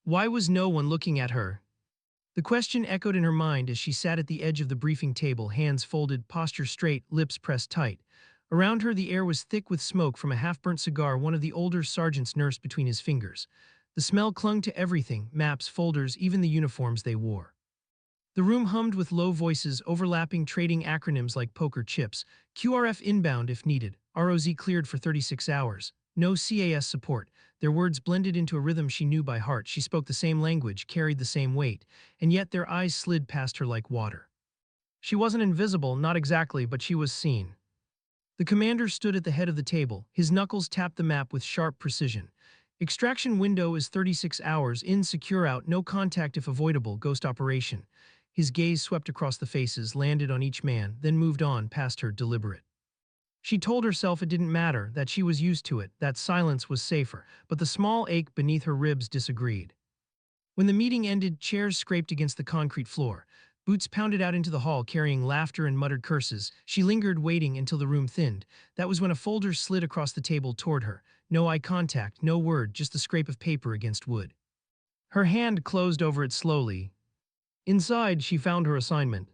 Why was no one looking at her? The question echoed in her mind as she sat at the edge of the briefing table, hands folded, posture straight, lips pressed tight. Around her, the air was thick with smoke from a half-burnt cigar one of the older sergeants nursed between his fingers. The smell clung to everything, maps, folders, even the uniforms they wore. The room hummed with low voices, overlapping, trading acronyms like poker chips. QRF inbound if needed. ROZ cleared for 36 hours. No CAS support. Their words blended into a rhythm she knew by heart. She spoke the same language, carried the same weight, and yet their eyes slid past her like water. She wasn't invisible, not exactly, but she was seen. The commander stood at the head of the table. His knuckles tapped the map with sharp precision. Extraction window is 36 hours, in, secure, out, no contact if avoidable, ghost operation. His gaze swept across the faces, landed on each man, then moved on, past her, deliberate. She told herself it didn't matter, that she was used to it, that silence was safer, but the small ache beneath her ribs disagreed. When the meeting ended, chairs scraped against the concrete floor. Boots pounded out into the hall carrying laughter and muttered curses. She lingered, waiting until the room thinned. That was when a folder slid across the table toward her. No eye contact, no word, just the scrape of paper against wood. Her hand closed over it slowly. Inside, she found her assignment.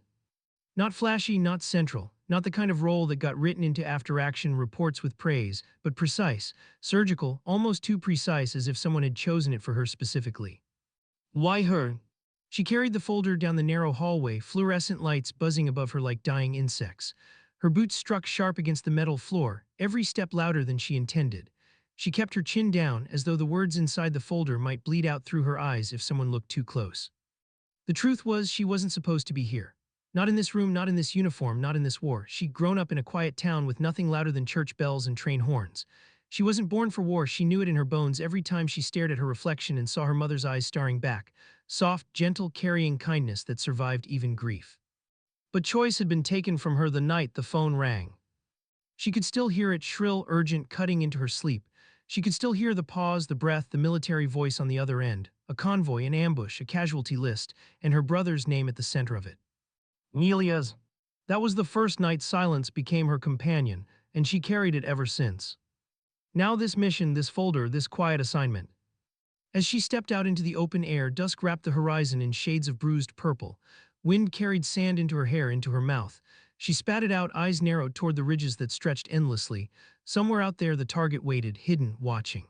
Not flashy, not central, not the kind of role that got written into after-action reports with praise, but precise, surgical, almost too precise as if someone had chosen it for her specifically. Why her? She carried the folder down the narrow hallway, fluorescent lights buzzing above her like dying insects. Her boots struck sharp against the metal floor, every step louder than she intended. She kept her chin down, as though the words inside the folder might bleed out through her eyes if someone looked too close. The truth was, she wasn't supposed to be here. Not in this room, not in this uniform, not in this war. She'd grown up in a quiet town with nothing louder than church bells and train horns. She wasn't born for war, she knew it in her bones every time she stared at her reflection and saw her mother's eyes staring back. Soft, gentle, carrying kindness that survived even grief. But choice had been taken from her the night the phone rang. She could still hear it, shrill, urgent, cutting into her sleep. She could still hear the pause, the breath, the military voice on the other end. A convoy, an ambush, a casualty list, and her brother's name at the center of it. Nelia's. That was the first night silence became her companion, and she carried it ever since. Now this mission, this folder, this quiet assignment. As she stepped out into the open air, dusk wrapped the horizon in shades of bruised purple. Wind carried sand into her hair, into her mouth. She spat it out, eyes narrowed toward the ridges that stretched endlessly. Somewhere out there the target waited, hidden, watching.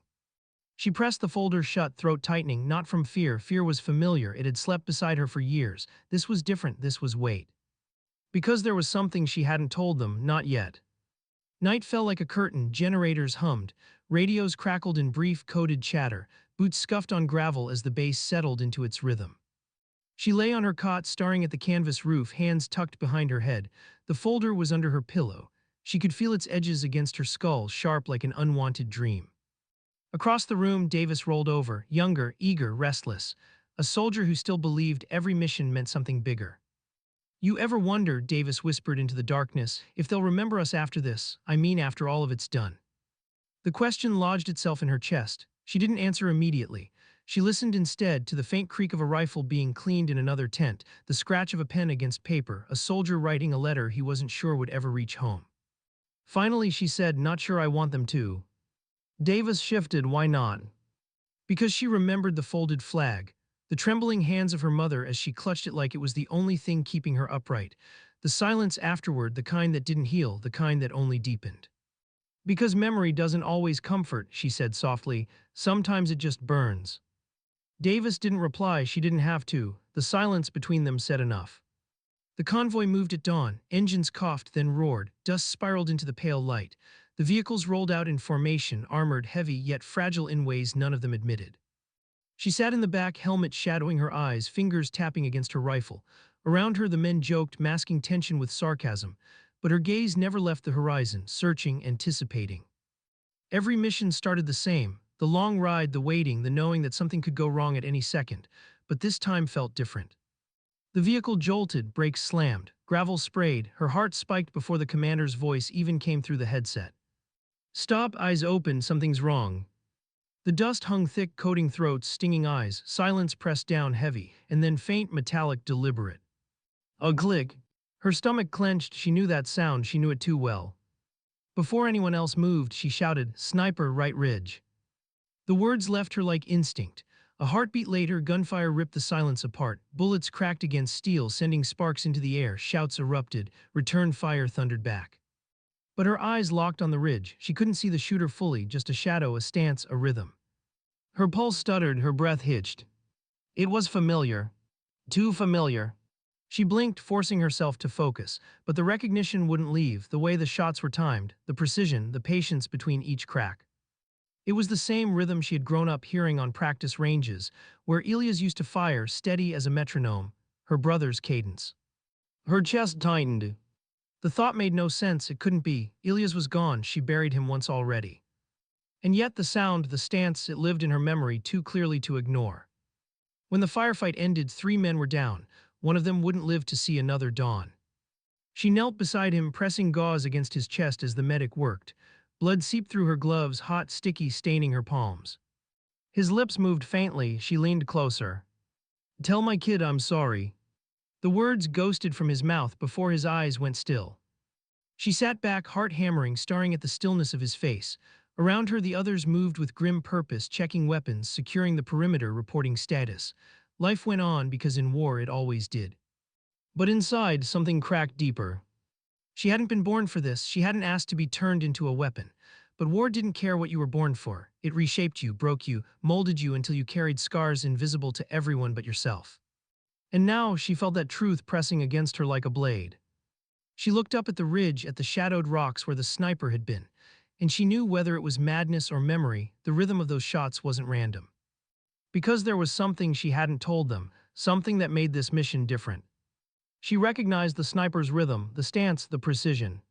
She pressed the folder shut, throat tightening, not from fear. Fear was familiar, it had slept beside her for years. This was different, this was weight. Because there was something she hadn't told them, not yet. Night fell like a curtain, generators hummed, radios crackled in brief, coded chatter, boots scuffed on gravel as the bass settled into its rhythm. She lay on her cot, staring at the canvas roof, hands tucked behind her head. The folder was under her pillow. She could feel its edges against her skull, sharp like an unwanted dream. Across the room, Davis rolled over, younger, eager, restless. A soldier who still believed every mission meant something bigger. You ever wonder, Davis whispered into the darkness, if they'll remember us after this, I mean after all of it's done? The question lodged itself in her chest. She didn't answer immediately. She listened instead to the faint creak of a rifle being cleaned in another tent, the scratch of a pen against paper, a soldier writing a letter he wasn't sure would ever reach home. Finally, she said, "Not sure I want them to." Davis shifted, "Why not?" Because she remembered the folded flag, the trembling hands of her mother as she clutched it like it was the only thing keeping her upright, the silence afterward, the kind that didn't heal, the kind that only deepened. Because memory doesn't always comfort, she said softly, sometimes it just burns. Davis didn't reply, she didn't have to, the silence between them said enough. The convoy moved at dawn, engines coughed then roared, dust spiraled into the pale light. The vehicles rolled out in formation, armored, heavy, yet fragile in ways none of them admitted. She sat in the back, helmet shadowing her eyes, fingers tapping against her rifle. Around her the men joked, masking tension with sarcasm, but her gaze never left the horizon, searching, anticipating. Every mission started the same, the long ride, the waiting, the knowing that something could go wrong at any second, but this time felt different. The vehicle jolted, brakes slammed, gravel sprayed, her heart spiked before the commander's voice even came through the headset. "Stop, eyes open, something's wrong." The dust hung thick, coating throats, stinging eyes, silence pressed down heavy, and then faint, metallic, deliberate. A click. Her stomach clenched, she knew that sound, she knew it too well. Before anyone else moved, she shouted, "Sniper, right ridge." The words left her like instinct, A heartbeat later, gunfire ripped the silence apart. Bullets cracked against steel, sending sparks into the air. Shouts erupted. Return fire thundered back. But her eyes locked on the ridge. She couldn't see the shooter fully, just a shadow, a stance, a rhythm. Her pulse stuttered, her breath hitched. It was familiar. Too familiar. She blinked, forcing herself to focus, but the recognition wouldn't leave, the way the shots were timed, the precision, the patience between each crack. It was the same rhythm she had grown up hearing on practice ranges, where Elias used to fire, steady as a metronome, her brother's cadence. Her chest tightened. The thought made no sense, it couldn't be. Elias was gone, she buried him once already. And yet the sound, the stance, it lived in her memory too clearly to ignore. When the firefight ended, 3 men were down. One of them wouldn't live to see another dawn. She knelt beside him, pressing gauze against his chest as the medic worked. Blood seeped through her gloves, hot, sticky, staining her palms. His lips moved faintly, she leaned closer. "Tell my kid I'm sorry." The words ghosted from his mouth before his eyes went still. She sat back, heart hammering, staring at the stillness of his face. Around her, the others moved with grim purpose, checking weapons, securing the perimeter, reporting status. Life went on because in war it always did. But inside, something cracked deeper. She hadn't been born for this, she hadn't asked to be turned into a weapon. But war didn't care what you were born for. It reshaped you, broke you, molded you until you carried scars invisible to everyone but yourself. And now she felt that truth pressing against her like a blade. She looked up at the ridge, at the shadowed rocks where the sniper had been, and she knew whether it was madness or memory, the rhythm of those shots wasn't random. Because there was something she hadn't told them, something that made this mission different. She recognized the sniper's rhythm, the stance, the precision.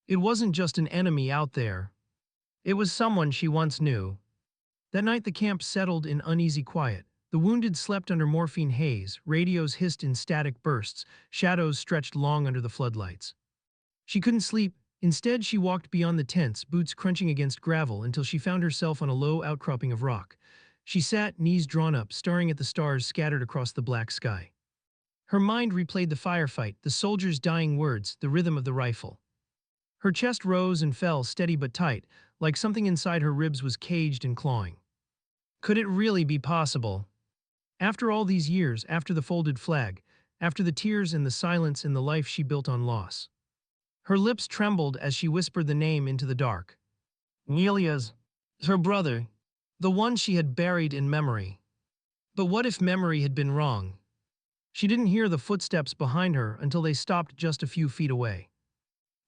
It wasn't just an enemy out there. It was someone she once knew. That night the camp settled in uneasy quiet. The wounded slept under morphine haze, radios hissed in static bursts, shadows stretched long under the floodlights. She couldn't sleep. Instead, she walked beyond the tents, boots crunching against gravel, until she found herself on a low outcropping of rock. She sat, knees drawn up, staring at the stars scattered across the black sky. Her mind replayed the firefight, the soldiers' dying words, the rhythm of the rifle. Her chest rose and fell, steady but tight, like something inside her ribs was caged and clawing. Could it really be possible? After all these years, after the folded flag, after the tears and the silence and the life she built on loss. Her lips trembled as she whispered the name into the dark. Elias, her brother, the one she had buried in memory. But what if memory had been wrong? She didn't hear the footsteps behind her until they stopped just a few feet away.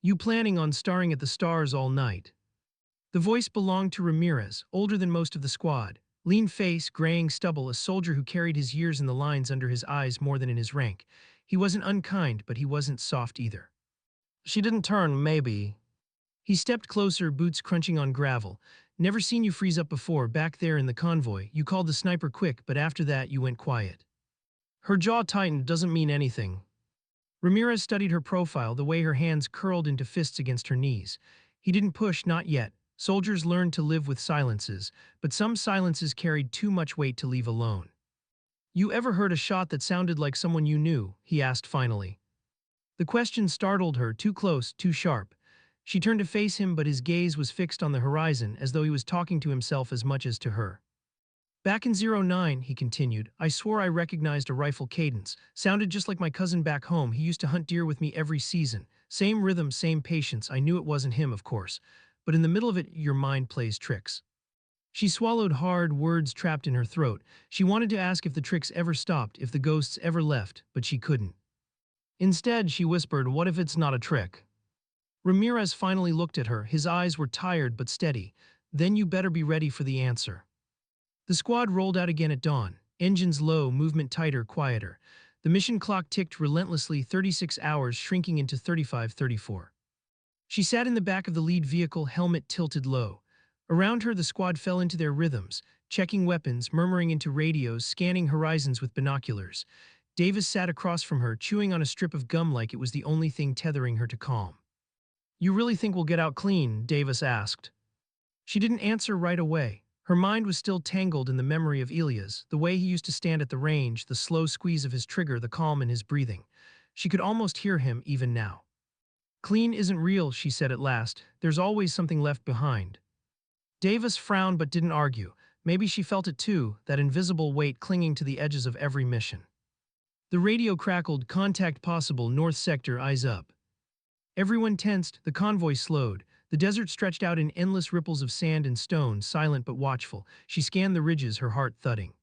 "You planning on staring at the stars all night?" The voice belonged to Ramirez, older than most of the squad. Lean face, graying stubble, a soldier who carried his years in the lines under his eyes more than in his rank. He wasn't unkind, but he wasn't soft either. "She didn't turn, maybe." He stepped closer, boots crunching on gravel. "Never seen you freeze up before, back there in the convoy. You called the sniper quick, but after that you went quiet." Her jaw tightened. "Doesn't mean anything." Ramirez studied her profile, the way her hands curled into fists against her knees. He didn't push, not yet. Soldiers learned to live with silences, but some silences carried too much weight to leave alone. "You ever heard a shot that sounded like someone you knew?" he asked finally. The question startled her, too close, too sharp. She turned to face him, but his gaze was fixed on the horizon, as though he was talking to himself as much as to her. "Back in '09, he continued, "I swore I recognized a rifle cadence. Sounded just like my cousin back home. He used to hunt deer with me every season. Same rhythm, same patience. I knew it wasn't him, of course. But in the middle of it, your mind plays tricks." She swallowed hard, words trapped in her throat. She wanted to ask if the tricks ever stopped, if the ghosts ever left, but she couldn't. Instead, she whispered, "What if it's not a trick?" Ramirez finally looked at her. His eyes were tired but steady. "Then you better be ready for the answer." The squad rolled out again at dawn. Engines low, movement tighter, quieter. The mission clock ticked relentlessly, 36 hours shrinking into 35, 34. She sat in the back of the lead vehicle, helmet tilted low. Around her, the squad fell into their rhythms, checking weapons, murmuring into radios, scanning horizons with binoculars. Davis sat across from her, chewing on a strip of gum like it was the only thing tethering her to calm. "You really think we'll get out clean?" Davis asked. She didn't answer right away. Her mind was still tangled in the memory of Elias, the way he used to stand at the range, the slow squeeze of his trigger, the calm in his breathing. She could almost hear him even now. "Clean isn't real," she said at last. "There's always something left behind." Davis frowned but didn't argue. Maybe she felt it too, that invisible weight clinging to the edges of every mission. The radio crackled, contact possible, north sector, eyes up. Everyone tensed, the convoy slowed. The desert stretched out in endless ripples of sand and stone, silent but watchful. She scanned the ridges, her heart thudding.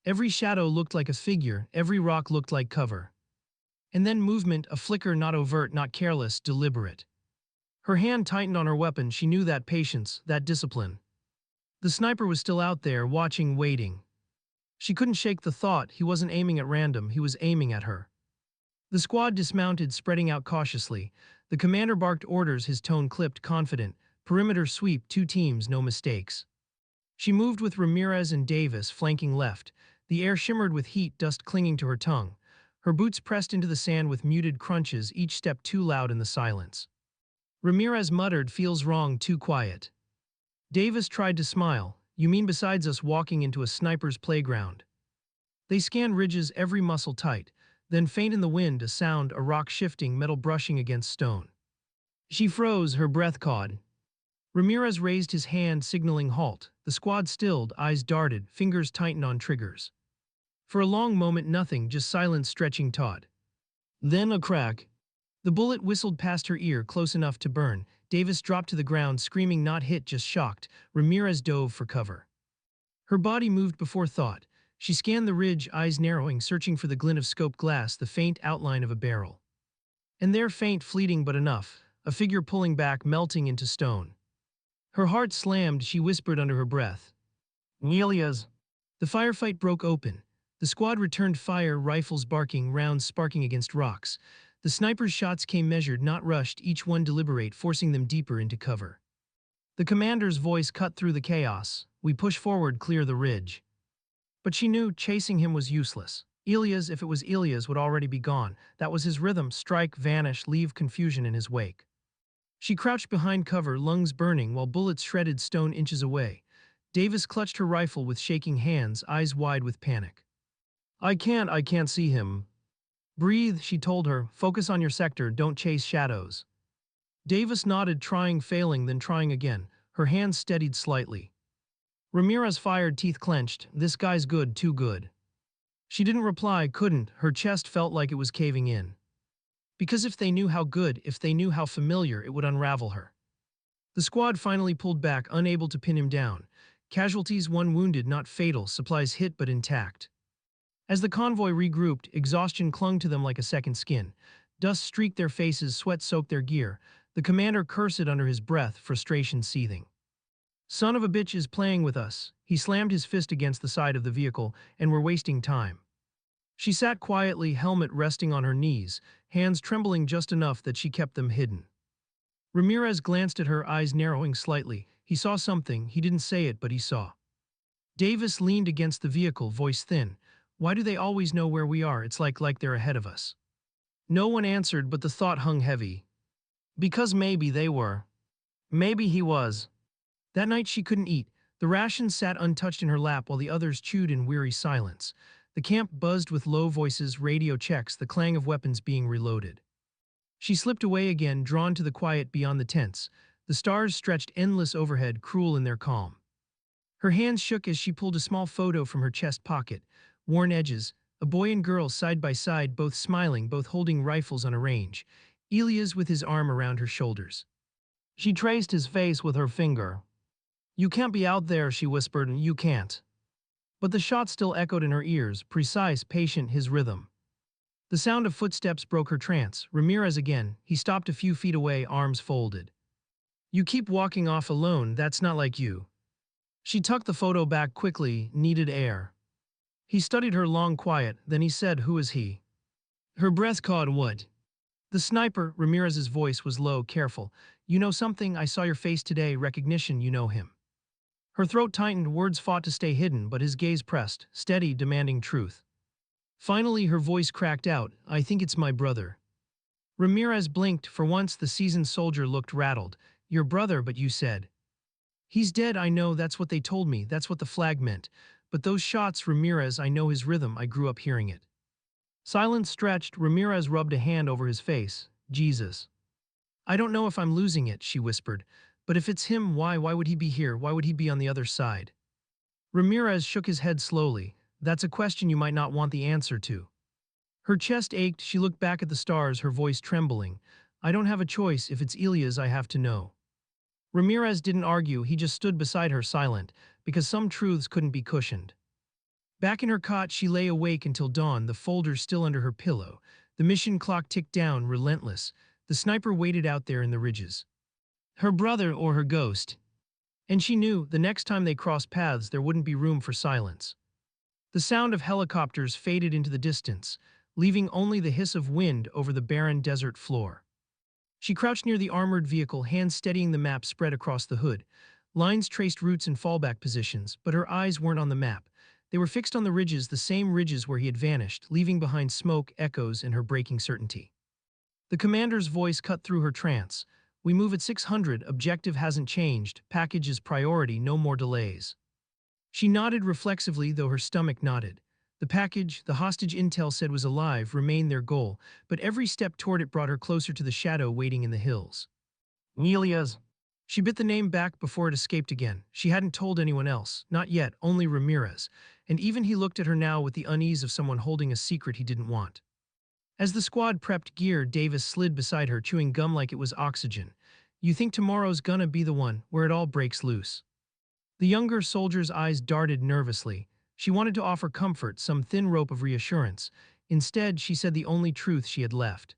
Every shadow looked like a figure, every rock looked like cover. And then movement, a flicker, not overt, not careless, deliberate. Her hand tightened on her weapon. She knew that patience, that discipline. The sniper was still out there, watching, waiting. She couldn't shake the thought he wasn't aiming at random, he was aiming at her. The squad dismounted, spreading out cautiously. The commander barked orders, his tone clipped, confident. Perimeter sweep, 2 teams, no mistakes. She moved with Ramirez and Davis, flanking left. The air shimmered with heat, dust clinging to her tongue. Her boots pressed into the sand with muted crunches, each step too loud in the silence. Ramirez muttered, feels wrong, too quiet. Davis tried to smile. You mean besides us walking into a sniper's playground? They scanned ridges, every muscle tight. Then faint in the wind, a sound, a rock shifting, metal brushing against stone. She froze, her breath caught. Ramirez raised his hand, signaling halt. The squad stilled, eyes darted, fingers tightened on triggers. For a long moment nothing, just silence stretching taut. Then a crack. The bullet whistled past her ear, close enough to burn. Davis dropped to the ground, screaming, not hit, just shocked. Ramirez dove for cover. Her body moved before thought. She scanned the ridge, eyes narrowing, searching for the glint of scope glass, the faint outline of a barrel. And there, faint, fleeting but enough, a figure pulling back, melting into stone. Her heart slammed, she whispered under her breath. Elias. The firefight broke open. The squad returned fire, rifles barking, rounds sparking against rocks. The sniper's shots came measured, not rushed, each one deliberate, forcing them deeper into cover. The commander's voice cut through the chaos. We push forward, clear the ridge. But she knew chasing him was useless. Elias, if it was Elias, would already be gone. That was his rhythm, strike, vanish, leave confusion in his wake. She crouched behind cover, lungs burning, while bullets shredded stone inches away. Davis clutched her rifle with shaking hands, eyes wide with panic. I can't see him. Breathe, she told her. Focus on your sector, don't chase shadows. Davis nodded, trying, failing, then trying again. Her hands steadied slightly. Ramirez fired, teeth clenched. This guy's good, too good. She didn't reply, couldn't. Her chest felt like it was caving in. Because if they knew how good, if they knew how familiar, it would unravel her. The squad finally pulled back, unable to pin him down. Casualties, 1 wounded, not fatal, supplies hit but intact. As the convoy regrouped, exhaustion clung to them like a second skin. Dust streaked their faces, sweat soaked their gear. The commander cursed under his breath, frustration seething. Son of a bitch is playing with us. He slammed his fist against the side of the vehicle, and we're wasting time. She sat quietly, helmet resting on her knees, hands trembling just enough that she kept them hidden. Ramirez glanced at her, eyes narrowing slightly. He saw something, he didn't say it, but he saw. Davis leaned against the vehicle, voice thin. Why do they always know where we are? It's like they're ahead of us. No one answered, but the thought hung heavy. Because maybe they were. Maybe he was. That night she couldn't eat. The rations sat untouched in her lap while the others chewed in weary silence. The camp buzzed with low voices, radio checks, the clang of weapons being reloaded. She slipped away again, drawn to the quiet beyond the tents. The stars stretched endless overhead, cruel in their calm. Her hands shook as she pulled a small photo from her chest pocket. Worn edges, a boy and girl side by side, both smiling, both holding rifles on a range. Elias with his arm around her shoulders. She traced his face with her finger. You can't be out there, she whispered, you can't. But the shot still echoed in her ears, precise, patient, his rhythm. The sound of footsteps broke her trance. Ramirez again. He stopped a few feet away, arms folded. You keep walking off alone, that's not like you. She tucked the photo back quickly, needed air. He studied her long quiet, then he said, who is he? Her breath caught what? The sniper, Ramirez's voice was low, careful. You know something, I saw your face today, recognition, you know him. Her throat tightened, words fought to stay hidden, but his gaze pressed, steady, demanding truth. Finally, her voice cracked out, I think it's my brother. Ramirez blinked. For once, the seasoned soldier looked rattled. Your brother, but you said. He's dead, I know, that's what they told me, that's what the flag meant. But those shots, Ramirez, I know his rhythm, I grew up hearing it. Silence stretched, Ramirez rubbed a hand over his face. Jesus. I don't know if I'm losing it, she whispered. But if it's him, why would he be here? Why would he be on the other side? Ramirez shook his head slowly. That's a question you might not want the answer to. Her chest ached, she looked back at the stars, her voice trembling. I don't have a choice, if it's Elia's I have to know. Ramirez didn't argue, he just stood beside her silent, because some truths couldn't be cushioned. Back in her cot, she lay awake until dawn, the folder still under her pillow. The mission clock ticked down, relentless. The sniper waited out there in the ridges. Her brother or her ghost. And she knew, the next time they crossed paths there wouldn't be room for silence. The sound of helicopters faded into the distance, leaving only the hiss of wind over the barren desert floor. She crouched near the armored vehicle, hands steadying the map spread across the hood. Lines traced routes and fallback positions, but her eyes weren't on the map. They were fixed on the ridges, the same ridges where he had vanished, leaving behind smoke, echoes, and her breaking certainty. The commander's voice cut through her trance. We move at 600, objective hasn't changed, package is priority, no more delays. She nodded reflexively, though her stomach nodded. The package, the hostage intel said was alive, remained their goal, but every step toward it brought her closer to the shadow waiting in the hills. Elia's. She bit the name back before it escaped again. She hadn't told anyone else, not yet, only Ramirez, and even he looked at her now with the unease of someone holding a secret he didn't want. As the squad prepped gear, Davis slid beside her, chewing gum like it was oxygen. You think tomorrow's gonna be the one where it all breaks loose? The younger soldier's eyes darted nervously. She wanted to offer comfort, some thin rope of reassurance. Instead, she said the only truth she had left.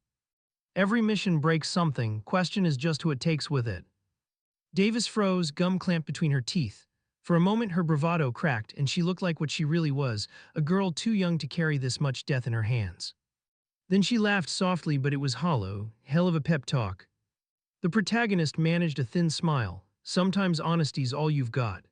Every mission breaks something, question is just who it takes with it. Davis froze, gum clamped between her teeth. For a moment her bravado cracked, and she looked like what she really was, a girl too young to carry this much death in her hands. Then she laughed softly, but it was hollow, hell of a pep talk. The protagonist managed a thin smile. Sometimes honesty's all you've got.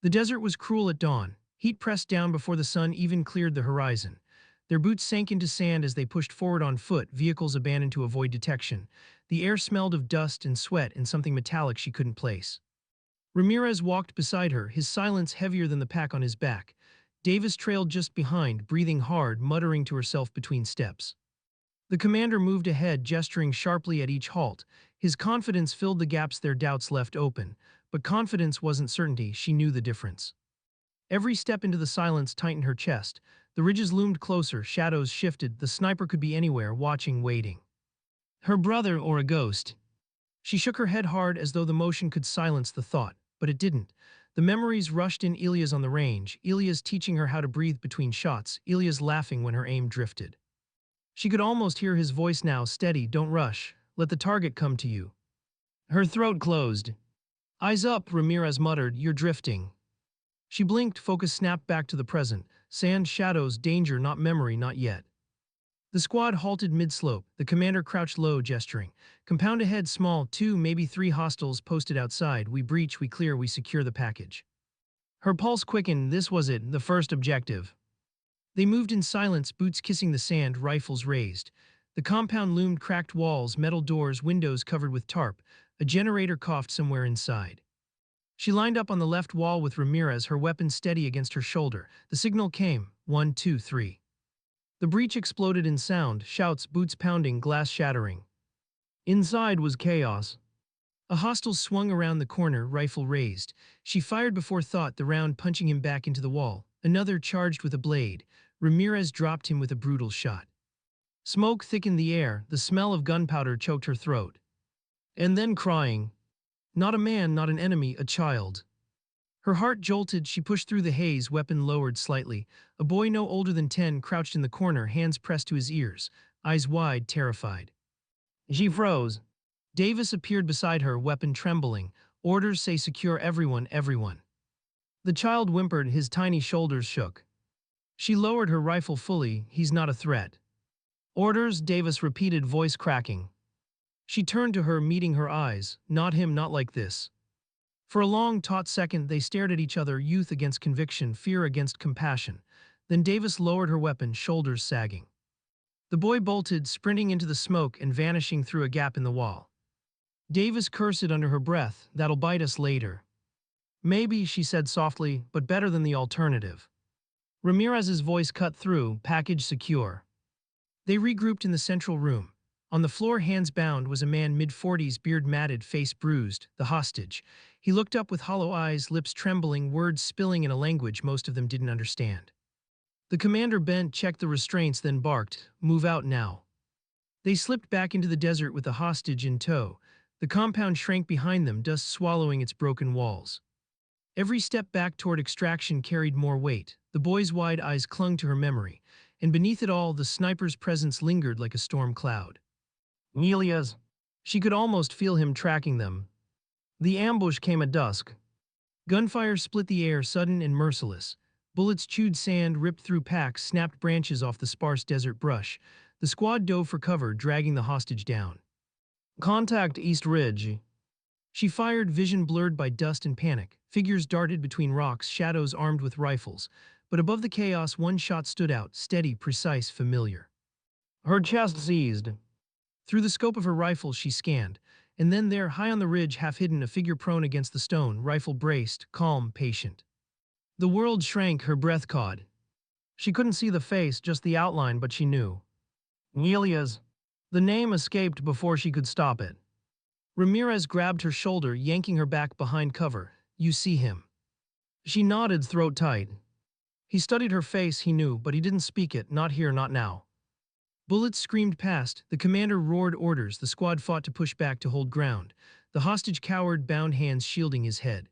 The desert was cruel at dawn. Heat pressed down before the sun even cleared the horizon. Their boots sank into sand as they pushed forward on foot, vehicles abandoned to avoid detection. The air smelled of dust and sweat and something metallic she couldn't place. Ramirez walked beside her, his silence heavier than the pack on his back. Davis trailed just behind, breathing hard, muttering to herself between steps. The commander moved ahead, gesturing sharply at each halt. His confidence filled the gaps their doubts left open. But confidence wasn't certainty, she knew the difference. Every step into the silence tightened her chest. The ridges loomed closer, shadows shifted, the sniper could be anywhere, watching, waiting. Her brother or a ghost? She shook her head hard as though the motion could silence the thought, but it didn't. The memories rushed in. Elia's on the range, Elia's teaching her how to breathe between shots, Elia's laughing when her aim drifted. She could almost hear his voice now, steady, don't rush, let the target come to you. Her throat closed. Eyes up, Ramirez muttered, you're drifting. She blinked, focus snapped back to the present. Sand, shadows, danger, not memory, not yet. The squad halted mid-slope. The commander crouched low, gesturing. Compound ahead, small, 2, maybe 3 hostiles posted outside. We breach, we clear, we secure the package. Her pulse quickened, this was it, the first objective. They moved in silence, boots kissing the sand, rifles raised. The compound loomed, cracked walls, metal doors, windows covered with tarp. A generator coughed somewhere inside. She lined up on the left wall with Ramirez, her weapon steady against her shoulder. The signal came, 1, 2, 3. The breach exploded in sound, shouts, boots pounding, glass shattering. Inside was chaos. A hostile swung around the corner, rifle raised. She fired before thought, the round punching him back into the wall. Another charged with a blade. Ramirez dropped him with a brutal shot. Smoke thickened the air, the smell of gunpowder choked her throat. And then crying. Not a man, not an enemy, a child. Her heart jolted, she pushed through the haze, weapon lowered slightly. A boy no older than 10 crouched in the corner, hands pressed to his ears, eyes wide, terrified. She froze. Davis appeared beside her, weapon trembling. Orders say secure everyone, everyone. The child whimpered, his tiny shoulders shook. She lowered her rifle fully, he's not a threat. Orders, Davis repeated, voice cracking. She turned to her, meeting her eyes. Not him, not like this. For a long, taut second, they stared at each other, youth against conviction, fear against compassion. Then Davis lowered her weapon, shoulders sagging. The boy bolted, sprinting into the smoke and vanishing through a gap in the wall. Davis cursed under her breath, that'll bite us later. Maybe, she said softly, but better than the alternative. Ramirez's voice cut through, package secure. They regrouped in the central room. On the floor, hands bound, was a man mid-40s, beard matted, face bruised, the hostage. He looked up with hollow eyes, lips trembling, words spilling in a language most of them didn't understand. The commander bent, checked the restraints, then barked, "Move out now." They slipped back into the desert with the hostage in tow. The compound shrank behind them, dust swallowing its broken walls. Every step back toward extraction carried more weight. The boy's wide eyes clung to her memory, and beneath it all, the sniper's presence lingered like a storm cloud. Nelia's. She could almost feel him tracking them. The ambush came at dusk. Gunfire split the air, sudden and merciless. Bullets chewed sand, ripped through packs, snapped branches off the sparse desert brush. The squad dove for cover, dragging the hostage down. "Contact East Ridge." She fired, vision blurred by dust and panic. Figures darted between rocks, shadows armed with rifles. But above the chaos, one shot stood out, steady, precise, familiar. Her chest seized. Through the scope of her rifle, she scanned. And then there, high on the ridge, half hidden, a figure prone against the stone, rifle braced, calm, patient. The world shrank, her breath caught. She couldn't see the face, just the outline, but she knew. Nelia's. The name escaped before she could stop it. Ramirez grabbed her shoulder, yanking her back behind cover. "You see him." She nodded, throat tight. He studied her face, he knew, but he didn't speak it, not here, not now. Bullets screamed past, the commander roared orders, the squad fought to push back, to hold ground. The hostage cowered, bound hands shielding his head.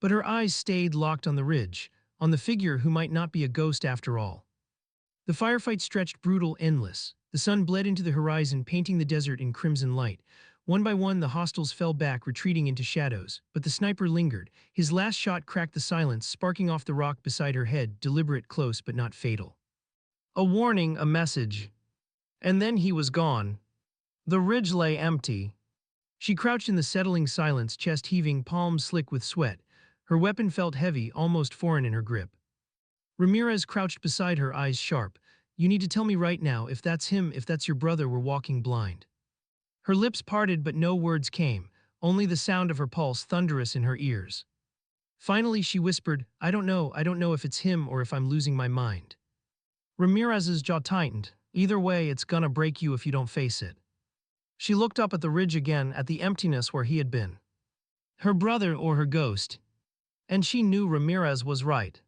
But her eyes stayed locked on the ridge, on the figure who might not be a ghost after all. The firefight stretched, brutal, endless. The sun bled into the horizon, painting the desert in crimson light. One by one, the hostiles fell back, retreating into shadows. But the sniper lingered. His last shot cracked the silence, sparking off the rock beside her head, deliberate, close, but not fatal. A warning, a message. And then he was gone. The ridge lay empty. She crouched in the settling silence, chest heaving, palms slick with sweat. Her weapon felt heavy, almost foreign in her grip. Ramirez crouched beside her, eyes sharp. "You need to tell me right now, if that's him, if that's your brother, we're walking blind." Her lips parted, but no words came, only the sound of her pulse, thunderous in her ears. Finally she whispered, I don't know if it's him or if I'm losing my mind." Ramirez's jaw tightened. "Either way, it's gonna break you if you don't face it." She looked up at the ridge again, at the emptiness where he had been. Her brother or her ghost? And she knew Ramirez was right.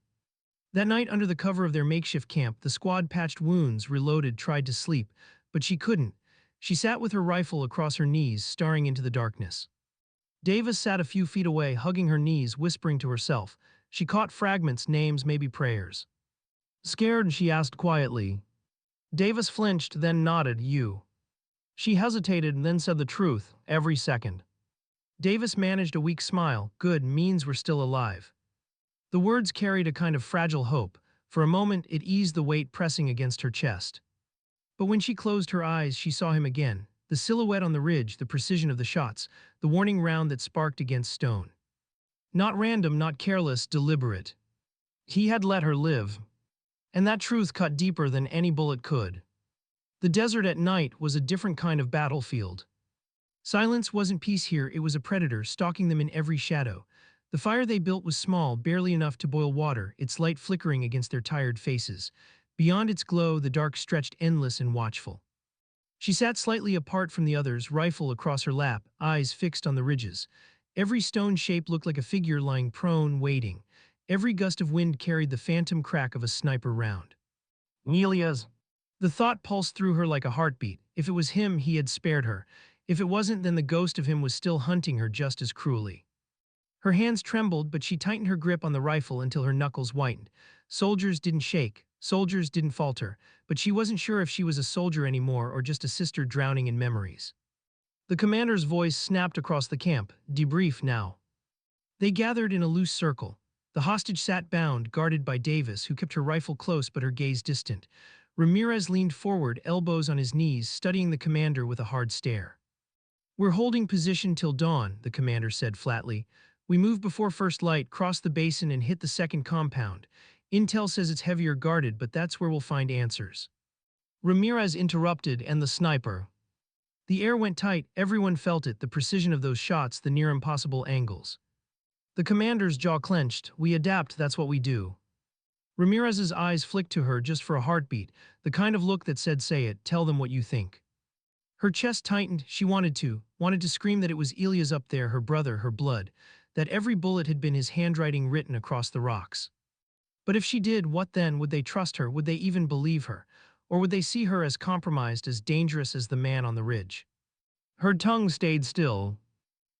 That night, under the cover of their makeshift camp, the squad patched wounds, reloaded, tried to sleep, but she couldn't. She sat with her rifle across her knees, staring into the darkness. Davis sat a few feet away, hugging her knees, whispering to herself. She caught fragments, names, maybe prayers. "Scared?" she asked quietly. Davis flinched, then nodded. "You." She hesitated, then said the truth, every second. Davis managed a weak smile. Good, means we're still alive. The words carried a kind of fragile hope. For a moment, it eased the weight pressing against her chest. But when she closed her eyes, she saw him again. The silhouette on the ridge, the precision of the shots, the warning round that sparked against stone. Not random, not careless, deliberate. He had let her live. And that truth cut deeper than any bullet could. The desert at night was a different kind of battlefield. Silence wasn't peace here, it was a predator stalking them in every shadow. The fire they built was small, barely enough to boil water, its light flickering against their tired faces. Beyond its glow, the dark stretched endless and watchful. She sat slightly apart from the others, rifle across her lap, eyes fixed on the ridges. Every stone shape looked like a figure lying prone, waiting. Every gust of wind carried the phantom crack of a sniper round. Nelia's. The thought pulsed through her like a heartbeat. If it was him, he had spared her. If it wasn't, then the ghost of him was still hunting her just as cruelly. Her hands trembled, but she tightened her grip on the rifle until her knuckles whitened. Soldiers didn't shake. Soldiers didn't falter, but she wasn't sure if she was a soldier anymore or just a sister drowning in memories. The commander's voice snapped across the camp. "Debrief now." They gathered in a loose circle. The hostage sat bound, guarded by Davis, who kept her rifle close but her gaze distant. Ramirez leaned forward, elbows on his knees, studying the commander with a hard stare. "We're holding position till dawn," the commander said flatly. "We move before first light, cross the basin, and hit the second compound. Intel says it's heavier guarded, but that's where we'll find answers." Ramirez interrupted, and the sniper. The air went tight, everyone felt it, the precision of those shots, the near impossible angles. The commander's jaw clenched. "We adapt, that's what we do." Ramirez's eyes flicked to her just for a heartbeat, the kind of look that said, "Say it, tell them what you think." Her chest tightened, she wanted to scream that it was Elias up there, her brother, her blood. that every bullet had been his handwriting written across the rocks. But if she did, what then? Would they trust her? Would they even believe her? Or would they see her as compromised, as dangerous as the man on the ridge? Her tongue stayed still.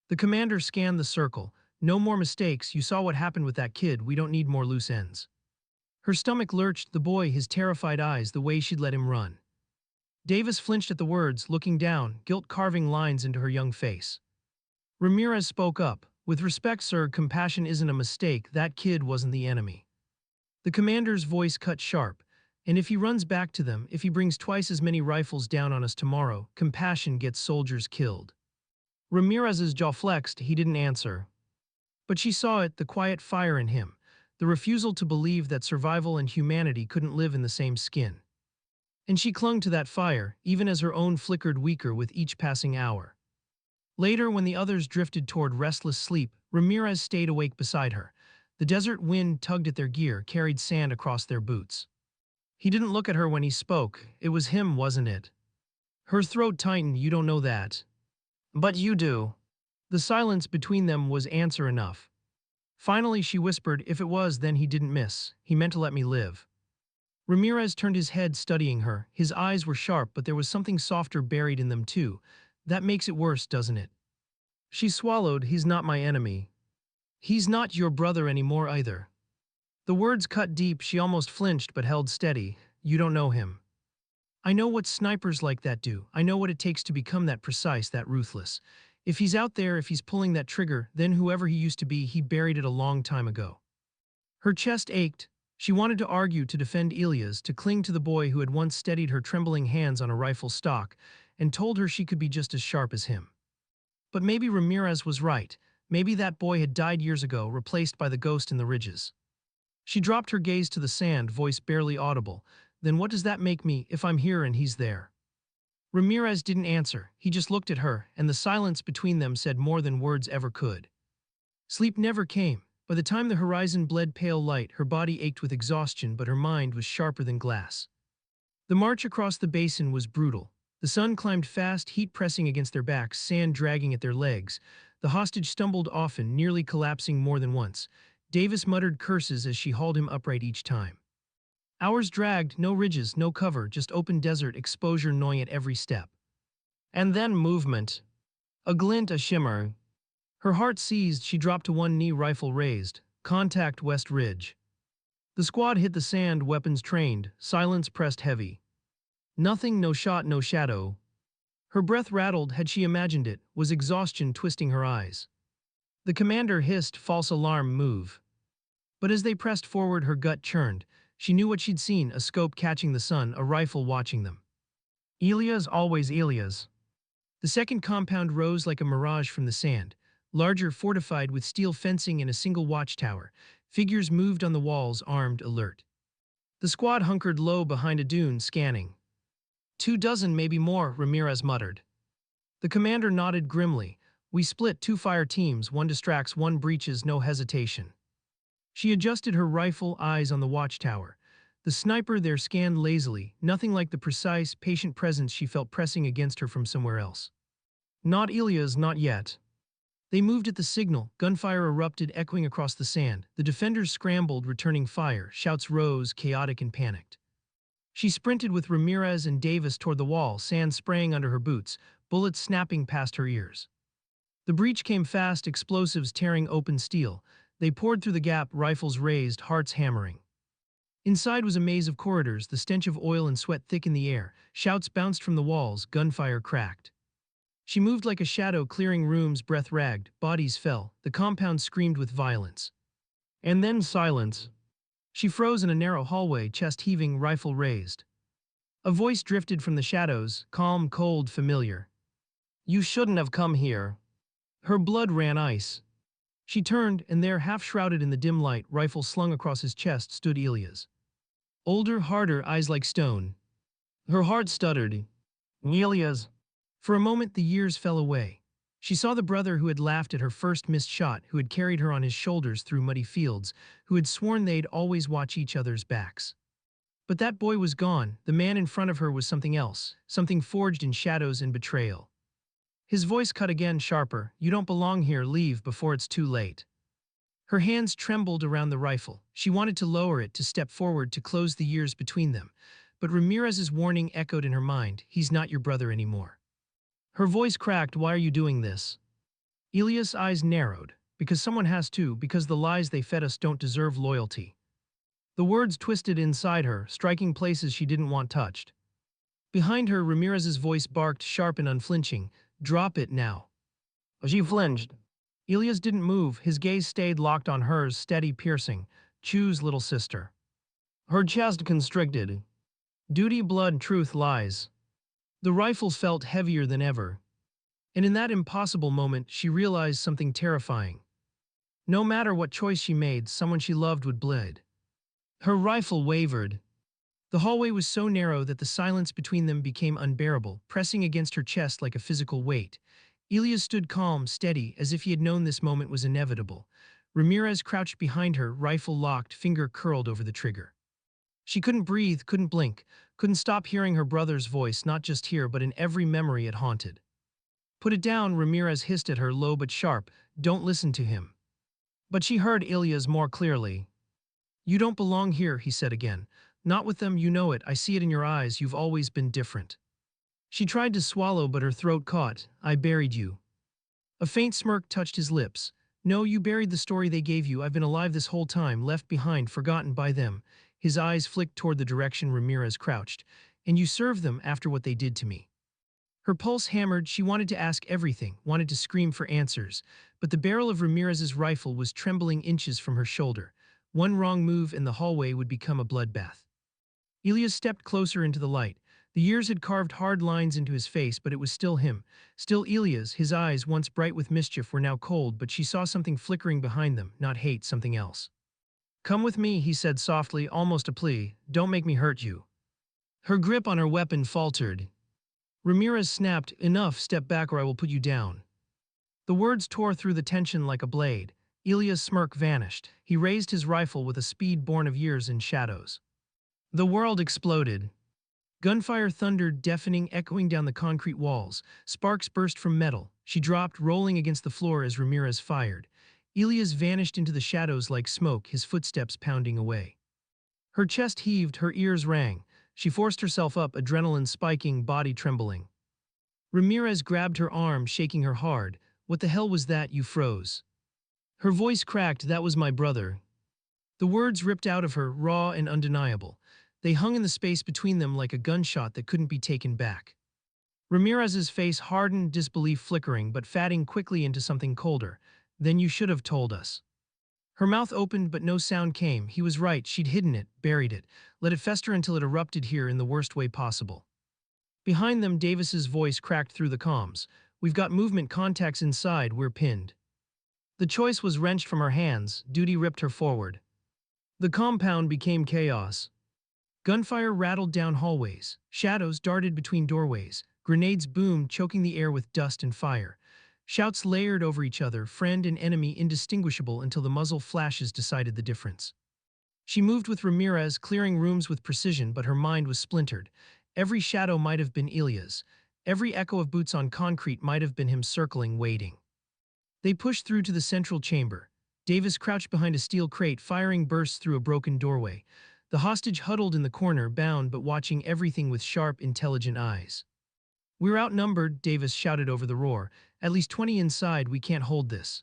The commander scanned the circle. No more mistakes. You saw what happened with that kid. We don't need more loose ends. Her stomach lurched, the boy, his terrified eyes, the way she'd let him run. Davis flinched at the words, looking down, guilt carving lines into her young face. Ramirez spoke up. With respect, sir, compassion isn't a mistake. That kid wasn't the enemy. The commander's voice cut sharp. And if he runs back to them, if he brings twice as many rifles down on us tomorrow, compassion gets soldiers killed. Ramirez's jaw flexed. He didn't answer. But she saw it, the quiet fire in him, the refusal to believe that survival and humanity couldn't live in the same skin. And she clung to that fire, even as her own flickered weaker with each passing hour. Later, when the others drifted toward restless sleep, Ramirez stayed awake beside her. The desert wind tugged at their gear, carried sand across their boots. He didn't look at her when he spoke. It was him, wasn't it? Her throat tightened. You don't know that. But you do. The silence between them was answer enough. Finally, she whispered, if it was, then he didn't miss. He meant to let me live. Ramirez turned his head, studying her. His eyes were sharp, but there was something softer buried in them too. That makes it worse, doesn't it? She swallowed. He's not my enemy. He's not your brother anymore either. The words cut deep. She almost flinched but held steady. You don't know him. I know what snipers like that do. I know what it takes to become that precise, that ruthless. If he's out there, if he's pulling that trigger, then whoever he used to be, he buried it a long time ago. Her chest ached. She wanted to argue, to defend Elias, to cling to the boy who had once steadied her trembling hands on a rifle stock and told her she could be just as sharp as him. But maybe Ramirez was right. Maybe that boy had died years ago, replaced by the ghost in the ridges. She dropped her gaze to the sand, voice barely audible. Then what does that make me, if I'm here and he's there? Ramirez didn't answer. He just looked at her, and the silence between them said more than words ever could. Sleep never came. By the time the horizon bled pale light, her body ached with exhaustion, but her mind was sharper than glass. The march across the basin was brutal. The sun climbed fast, heat pressing against their backs, sand dragging at their legs. The hostage stumbled often, nearly collapsing more than once. Davis muttered curses as she hauled him upright each time. Hours dragged, no ridges, no cover, just open desert, exposure gnawing at every step. And then movement. A glint, a shimmer. Her heart seized. She dropped to one knee, rifle raised. Contact, West Ridge. The squad hit the sand, weapons trained. Silence pressed heavy. Nothing, no shot, no shadow. Her breath rattled. Had she imagined it? Was exhaustion twisting her eyes? The commander hissed, false alarm, move. But as they pressed forward, her gut churned. She knew what she'd seen, a scope catching the sun, a rifle watching them. Elias, always Elias. The second compound rose like a mirage from the sand, larger, fortified with steel fencing and a single watchtower. Figures moved on the walls, armed, alert. The squad hunkered low behind a dune, scanning. 24, maybe more, Ramirez muttered. The commander nodded grimly. We split 2 fire teams, one distracts, one breaches, no hesitation. She adjusted her rifle, eyes on the watchtower. The sniper there scanned lazily, nothing like the precise, patient presence she felt pressing against her from somewhere else. Not Elias, not yet. They moved at the signal. Gunfire erupted, echoing across the sand. The defenders scrambled, returning fire. Shouts rose, chaotic and panicked. She sprinted with Ramirez and Davis toward the wall, sand spraying under her boots, bullets snapping past her ears. The breach came fast, explosives tearing open steel. They poured through the gap, rifles raised, hearts hammering. Inside was a maze of corridors, the stench of oil and sweat thick in the air. Shouts bounced from the walls, gunfire cracked. She moved like a shadow, clearing rooms, breath ragged, bodies fell. The compound screamed with violence. And then silence. She froze in a narrow hallway, chest heaving, rifle raised. A voice drifted from the shadows, calm, cold, familiar. You shouldn't have come here. Her blood ran ice. She turned, and there, half-shrouded in the dim light, rifle slung across his chest, stood Elias. Older, harder, eyes like stone. Her heart stuttered. Elias. For a moment, the years fell away. She saw the brother who had laughed at her first missed shot, who had carried her on his shoulders through muddy fields, who had sworn they'd always watch each other's backs. But that boy was gone. The man in front of her was something else, something forged in shadows and betrayal. His voice cut again sharper. You don't belong here, leave before it's too late. Her hands trembled around the rifle. She wanted to lower it, to step forward, to close the years between them. But Ramirez's warning echoed in her mind. He's not your brother anymore. Her voice cracked. Why are you doing this? Elia's eyes narrowed. Because someone has to, because the lies they fed us don't deserve loyalty. The words twisted inside her, striking places she didn't want touched. Behind her, Ramirez's voice barked, sharp and unflinching. Drop it now. She flinched. Elias didn't move. His gaze stayed locked on hers, steady, piercing. Choose, little sister. Her chest constricted. Duty, blood, truth, lies. The rifle felt heavier than ever. And in that impossible moment, she realized something terrifying. No matter what choice she made, someone she loved would bleed. Her rifle wavered. The hallway was so narrow that the silence between them became unbearable, pressing against her chest like a physical weight. Elias stood calm, steady, as if he had known this moment was inevitable. Ramirez crouched behind her, rifle locked, finger curled over the trigger. She couldn't breathe, couldn't blink, couldn't stop hearing her brother's voice, not just here but in every memory it haunted. Put it down, Ramirez hissed at her, low but sharp. Don't listen to him. But she heard Elias more clearly. You don't belong here, he said again. Not with them, you know it, I see it in your eyes, you've always been different. She tried to swallow, but her throat caught. I buried you. A faint smirk touched his lips. No, you buried the story they gave you. I've been alive this whole time, left behind, forgotten by them. His eyes flicked toward the direction Ramirez crouched. And you served them after what they did to me. Her pulse hammered. She wanted to ask everything, wanted to scream for answers. But the barrel of Ramirez's rifle was trembling inches from her shoulder. One wrong move and the hallway would become a bloodbath. Elias stepped closer into the light. The years had carved hard lines into his face, but it was still him. Still Elias. His eyes, once bright with mischief, were now cold, but she saw something flickering behind them, not hate, something else. Come with me, he said softly, almost a plea. Don't make me hurt you. Her grip on her weapon faltered. Ramirez snapped, enough, step back or I will put you down. The words tore through the tension like a blade. Elias' smirk vanished. He raised his rifle with a speed born of years and shadows. The world exploded. Gunfire thundered, deafening, echoing down the concrete walls. Sparks burst from metal. She dropped, rolling against the floor as Ramirez fired. Elias vanished into the shadows like smoke, his footsteps pounding away. Her chest heaved, her ears rang. She forced herself up, adrenaline spiking, body trembling. Ramirez grabbed her arm, shaking her hard. What the hell was that? You froze. Her voice cracked. That was my brother. The words ripped out of her, raw and undeniable. They hung in the space between them like a gunshot that couldn't be taken back. Ramirez's face hardened, disbelief flickering, but fatting quickly into something colder. Then you should have told us. Her mouth opened, but no sound came. He was right. She'd hidden it, buried it, let it fester until it erupted here in the worst way possible. Behind them, Davis's voice cracked through the comms. We've got movement contacts inside. We're pinned. The choice was wrenched from her hands. Duty ripped her forward. The compound became chaos. Gunfire rattled down hallways. Shadows darted between doorways. Grenades boomed, choking the air with dust and fire. Shouts layered over each other, friend and enemy indistinguishable until the muzzle flashes decided the difference. She moved with Ramirez, clearing rooms with precision, but her mind was splintered. Every shadow might have been Elias. Every echo of boots on concrete might have been him circling, waiting. They pushed through to the central chamber. Davis crouched behind a steel crate, firing bursts through a broken doorway. The hostage huddled in the corner, bound but watching everything with sharp, intelligent eyes. We're outnumbered, Davis shouted over the roar. At least 20 inside, we can't hold this.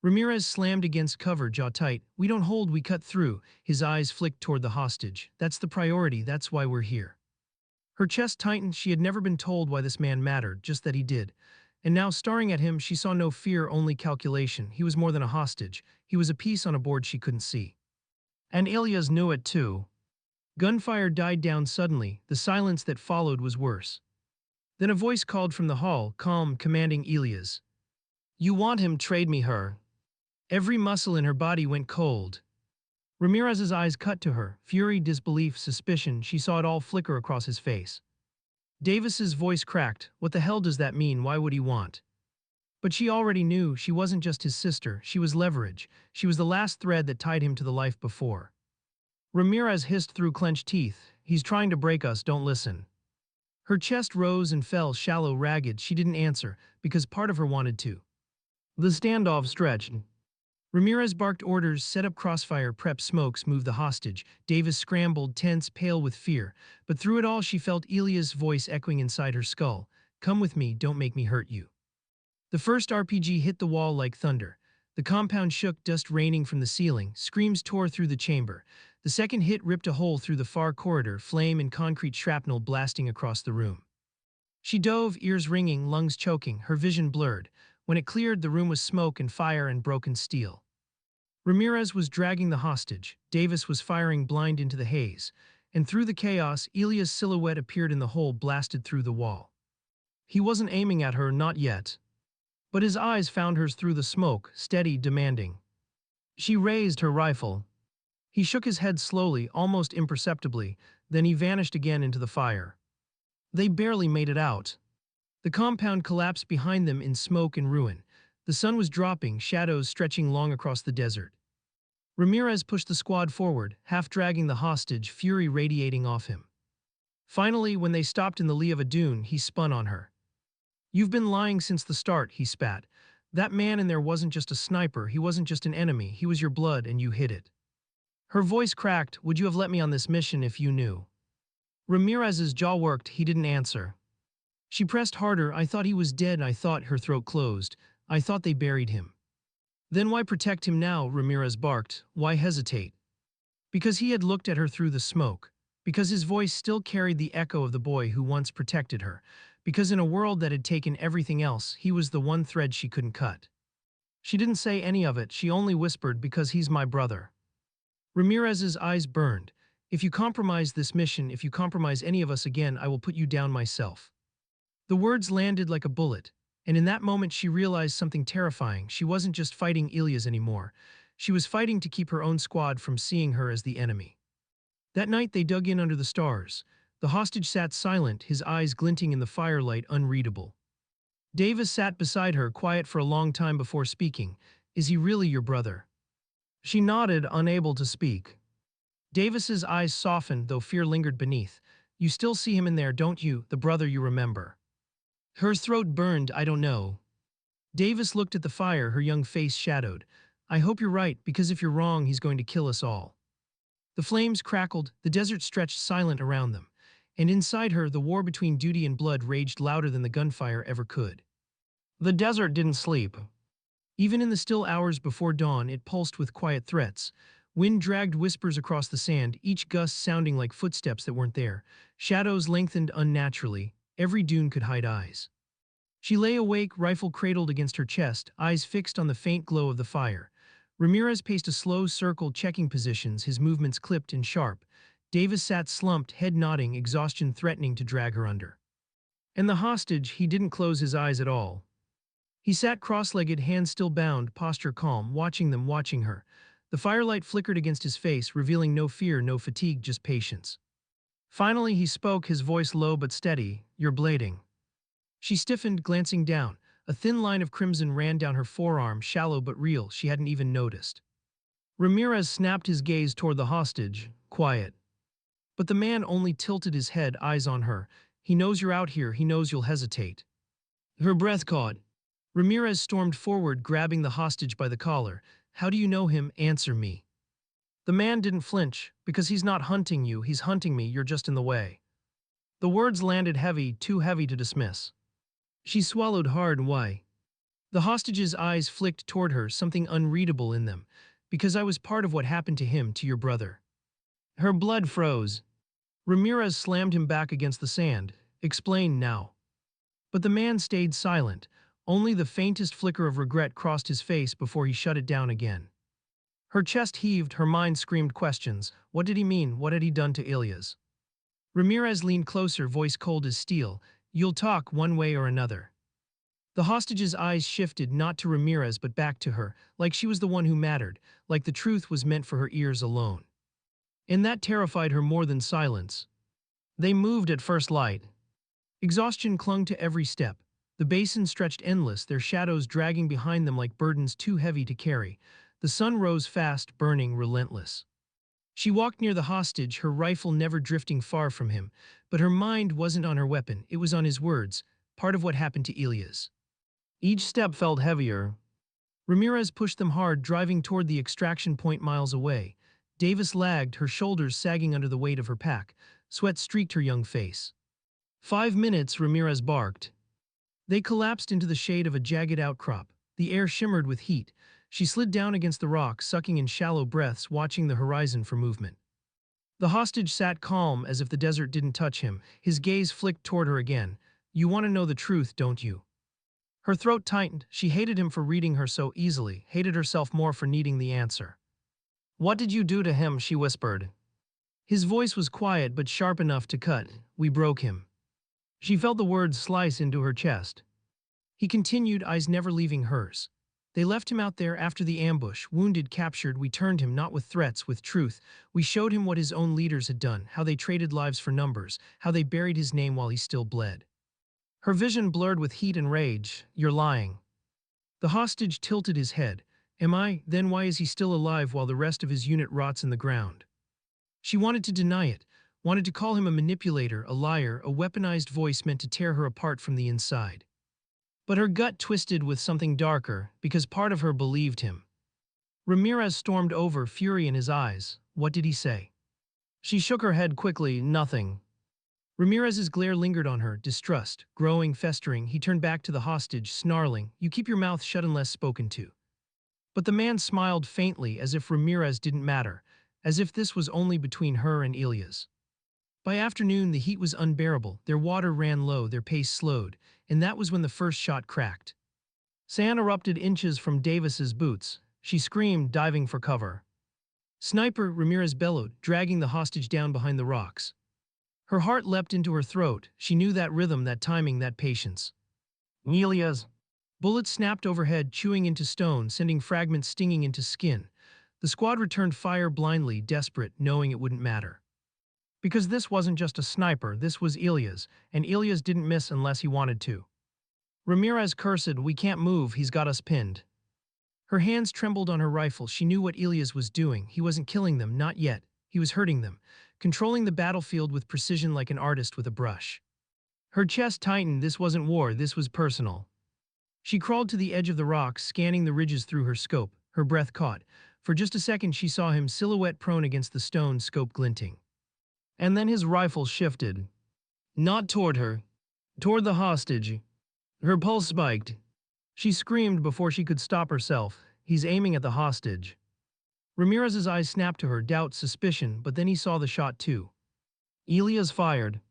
Ramirez slammed against cover, jaw tight. We don't hold, we cut through. His eyes flicked toward the hostage. That's the priority, that's why we're here. Her chest tightened. She had never been told why this man mattered, just that he did. And now, staring at him, she saw no fear, only calculation. He was more than a hostage. He was a piece on a board she couldn't see. And Elias knew it too. Gunfire died down suddenly. The silence that followed was worse. Then a voice called from the hall, calm, commanding. Elias. You want him, trade me her. Every muscle in her body went cold. Ramirez's eyes cut to her. Fury, disbelief, suspicion. She saw it all flicker across his face. Davis's voice cracked. What the hell does that mean? Why would he want? But she already knew. She wasn't just his sister. She was leverage. She was the last thread that tied him to the life before. Ramirez hissed through clenched teeth. He's trying to break us, don't listen. Her chest rose and fell shallow, ragged. She didn't answer, because part of her wanted to. The standoff stretched. Ramirez barked orders, set up crossfire, prep smokes, move the hostage. Davis scrambled, tense, pale with fear. But through it all she felt Elia's voice echoing inside her skull. Come with me, don't make me hurt you. The first RPG hit the wall like thunder. The compound shook, dust raining from the ceiling. Screams tore through the chamber. The second hit ripped a hole through the far corridor, flame and concrete shrapnel blasting across the room. She dove, ears ringing, lungs choking, her vision blurred. When it cleared, the room was smoke and fire and broken steel. Ramirez was dragging the hostage. Davis was firing blind into the haze. And through the chaos, Elia's silhouette appeared in the hole blasted through the wall. He wasn't aiming at her, not yet. But his eyes found hers through the smoke, steady, demanding. She raised her rifle. He shook his head slowly, almost imperceptibly, then he vanished again into the fire. They barely made it out. The compound collapsed behind them in smoke and ruin. The sun was dropping, shadows stretching long across the desert. Ramirez pushed the squad forward, half dragging the hostage, fury radiating off him. Finally, when they stopped in the lee of a dune, he spun on her. You've been lying since the start, he spat. That man in there wasn't just a sniper, he wasn't just an enemy, he was your blood and you hid it. Her voice cracked. Would you have let me on this mission if you knew? Ramirez's jaw worked, he didn't answer. She pressed harder. I thought he was dead. I thought. Her throat closed. I thought they buried him. Then why protect him now? Ramirez barked. Why hesitate? Because he had looked at her through the smoke. Because his voice still carried the echo of the boy who once protected her. Because in a world that had taken everything else, he was the one thread she couldn't cut. She didn't say any of it. She only whispered, because he's my brother. Ramirez's eyes burned. If you compromise this mission, if you compromise any of us again, I will put you down myself. The words landed like a bullet, and in that moment she realized something terrifying. She wasn't just fighting Elias anymore. She was fighting to keep her own squad from seeing her as the enemy. That night they dug in under the stars. The hostage sat silent, his eyes glinting in the firelight, unreadable. Davis sat beside her, quiet for a long time before speaking. Is he really your brother? She nodded, unable to speak. Davis's eyes softened, though fear lingered beneath. You still see him in there, don't you, the brother you remember? Her throat burned. I don't know. Davis looked at the fire, her young face shadowed. I hope you're right, because if you're wrong, he's going to kill us all. The flames crackled, the desert stretched silent around them. And inside her, the war between duty and blood raged louder than the gunfire ever could. The desert didn't sleep. Even in the still hours before dawn, it pulsed with quiet threats. Wind dragged whispers across the sand, each gust sounding like footsteps that weren't there. Shadows lengthened unnaturally. Every dune could hide eyes. She lay awake, rifle cradled against her chest, eyes fixed on the faint glow of the fire. Ramirez paced a slow circle, checking positions, his movements clipped and sharp. Davis sat slumped, head nodding, exhaustion threatening to drag her under. And the hostage, he didn't close his eyes at all. He sat cross-legged, hands still bound, posture calm, watching them, watching her. The firelight flickered against his face, revealing no fear, no fatigue, just patience. Finally he spoke, his voice low but steady. You're blading. She stiffened, glancing down. A thin line of crimson ran down her forearm, shallow but real. She hadn't even noticed. Ramirez snapped his gaze toward the hostage. Quiet. But the man only tilted his head, eyes on her. He knows you're out here. He knows you'll hesitate. Her breath caught. Ramirez stormed forward, grabbing the hostage by the collar. How do you know him? Answer me. The man didn't flinch. Because he's not hunting you, he's hunting me. You're just in the way. The words landed heavy, too heavy to dismiss. She swallowed hard. Why? The hostage's eyes flicked toward her, something unreadable in them. Because I was part of what happened to him, to your brother. Her blood froze. Ramirez slammed him back against the sand. Explain now. But the man stayed silent. Only the faintest flicker of regret crossed his face before he shut it down again. Her chest heaved, her mind screamed questions. What did he mean? What had he done to Elias? Ramirez leaned closer, voice cold as steel. You'll talk one way or another. The hostage's eyes shifted, not to Ramirez but back to her, like she was the one who mattered, like the truth was meant for her ears alone. And that terrified her more than silence. They moved at first light. Exhaustion clung to every step. The basin stretched endless, their shadows dragging behind them like burdens too heavy to carry. The sun rose fast, burning, relentless. She walked near the hostage, her rifle never drifting far from him, but her mind wasn't on her weapon, it was on his words, part of what happened to Elias. Each step felt heavier. Ramirez pushed them hard, driving toward the extraction point miles away. Davis lagged, her shoulders sagging under the weight of her pack. Sweat streaked her young face. 5 minutes, Ramirez barked. They collapsed into the shade of a jagged outcrop. The air shimmered with heat. She slid down against the rock, sucking in shallow breaths, watching the horizon for movement. The hostage sat calm, as if the desert didn't touch him. His gaze flicked toward her again. "You want to know the truth, don't you?" Her throat tightened. She hated him for reading her so easily, hated herself more for needing the answer. "What did you do to him?" she whispered. His voice was quiet but sharp enough to cut. "We broke him." She felt the words slice into her chest. He continued, eyes never leaving hers. "They left him out there after the ambush, wounded, captured. We turned him, not with threats, with truth. We showed him what his own leaders had done, how they traded lives for numbers, how they buried his name while he still bled." Her vision blurred with heat and rage. "You're lying." The hostage tilted his head. "Am I? Then why is he still alive while the rest of his unit rots in the ground?" She wanted to deny it, wanted to call him a manipulator, a liar, a weaponized voice meant to tear her apart from the inside. But her gut twisted with something darker, because part of her believed him. Ramirez stormed over, fury in his eyes. "What did he say?" She shook her head quickly. "Nothing." Ramirez's glare lingered on her, distrust, growing, festering. He turned back to the hostage, snarling, "You keep your mouth shut unless spoken to." But the man smiled faintly, as if Ramirez didn't matter, as if this was only between her and Elias. By afternoon, the heat was unbearable, their water ran low, their pace slowed, and that was when the first shot cracked. Sand erupted inches from Davis's boots. She screamed, diving for cover. "Sniper!" Ramirez bellowed, dragging the hostage down behind the rocks. Her heart leapt into her throat. She knew that rhythm, that timing, that patience. "Elias!" Bullets snapped overhead, chewing into stone, sending fragments stinging into skin. The squad returned fire blindly, desperate, knowing it wouldn't matter. Because this wasn't just a sniper, this was Elias, and Elias didn't miss unless he wanted to. Ramirez cursed, "We can't move, he's got us pinned." Her hands trembled on her rifle. She knew what Elias was doing. He wasn't killing them, not yet. He was hurting them, controlling the battlefield with precision like an artist with a brush. Her chest tightened. This wasn't war, this was personal. She crawled to the edge of the rocks, scanning the ridges through her scope. Her breath caught. For just a second she saw him, silhouette prone against the stone, scope glinting. And then his rifle shifted. Not toward her. Toward the hostage. Her pulse spiked. She screamed before she could stop herself. He's aiming at the hostage. Ramirez's eyes snapped to her, doubt, suspicion, but then he saw the shot too. Elias fired.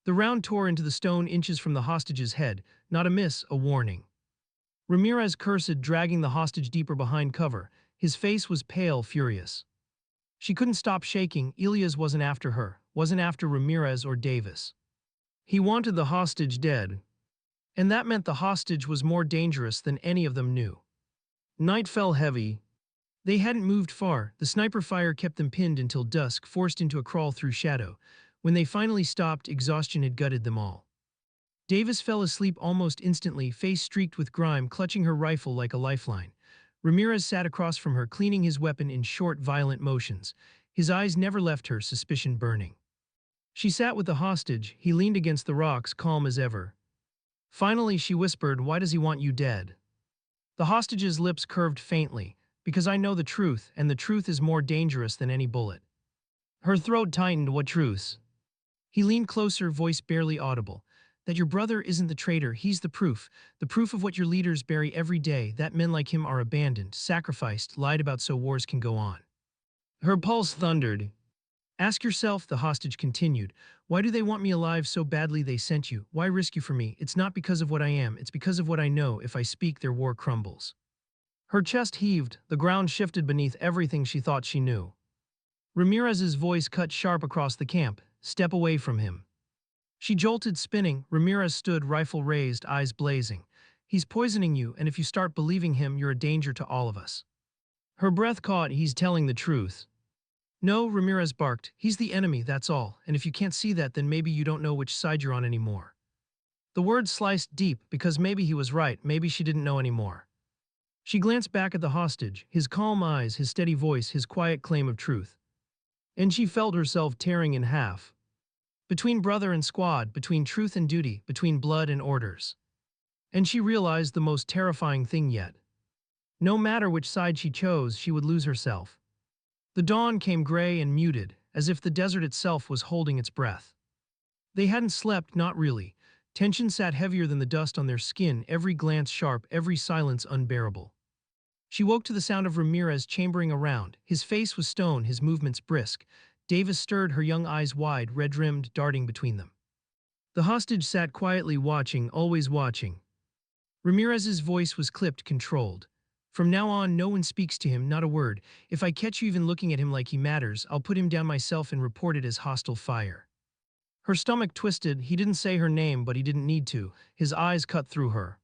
The round tore into the stone inches from the hostage's head, not a miss, a warning. Ramirez cursed, dragging the hostage deeper behind cover. His face was pale, furious. She couldn't stop shaking. Elias wasn't after her, wasn't after Ramirez or Davis. He wanted the hostage dead. And that meant the hostage was more dangerous than any of them knew. Night fell heavy. They hadn't moved far. The sniper fire kept them pinned until dusk, forced into a crawl through shadow. When they finally stopped, exhaustion had gutted them all. Davis fell asleep almost instantly, face streaked with grime, clutching her rifle like a lifeline. Ramirez sat across from her, cleaning his weapon in short, violent motions. His eyes never left her, suspicion burning. She sat with the hostage. He leaned against the rocks, calm as ever. Finally, she whispered, "Why does he want you dead?" The hostage's lips curved faintly. "Because I know the truth, and the truth is more dangerous than any bullet." Her throat tightened. "What truth?" He leaned closer, voice barely audible. "That your brother isn't the traitor, he's the proof of what your leaders bury every day, that men like him are abandoned, sacrificed, lied about so wars can go on." Her pulse thundered. "Ask yourself," the hostage continued, "why do they want me alive so badly they sent you? Why risk you for me? It's not because of what I am, it's because of what I know. If I speak, their war crumbles." Her chest heaved, the ground shifted beneath everything she thought she knew. Ramirez's voice cut sharp across the camp. "Step away from him." She jolted, spinning. Ramirez stood, rifle raised, eyes blazing. "He's poisoning you, and if you start believing him, you're a danger to all of us." Her breath caught. "He's telling the truth." "No," Ramirez barked. "He's the enemy, that's all, and if you can't see that, then maybe you don't know which side you're on anymore." The words sliced deep, because maybe he was right, maybe she didn't know anymore. She glanced back at the hostage, his calm eyes, his steady voice, his quiet claim of truth. and she felt herself tearing in half. Between brother and squad, between truth and duty, between blood and orders. And she realized the most terrifying thing yet. No matter which side she chose, she would lose herself. The dawn came gray and muted, as if the desert itself was holding its breath. They hadn't slept, not really. Tension sat heavier than the dust on their skin, every glance sharp, every silence unbearable. She woke to the sound of Ramirez chambering around. His face was stone, his movements brisk. Davis stirred, her young eyes wide, red-rimmed, darting between them. The hostage sat quietly watching, always watching. Ramirez's voice was clipped, controlled. From now on, no one speaks to him, not a word. If I catch you even looking at him like he matters, I'll put him down myself and report it as hostile fire. Her stomach twisted. He didn't say her name, but he didn't need to. His eyes cut through her.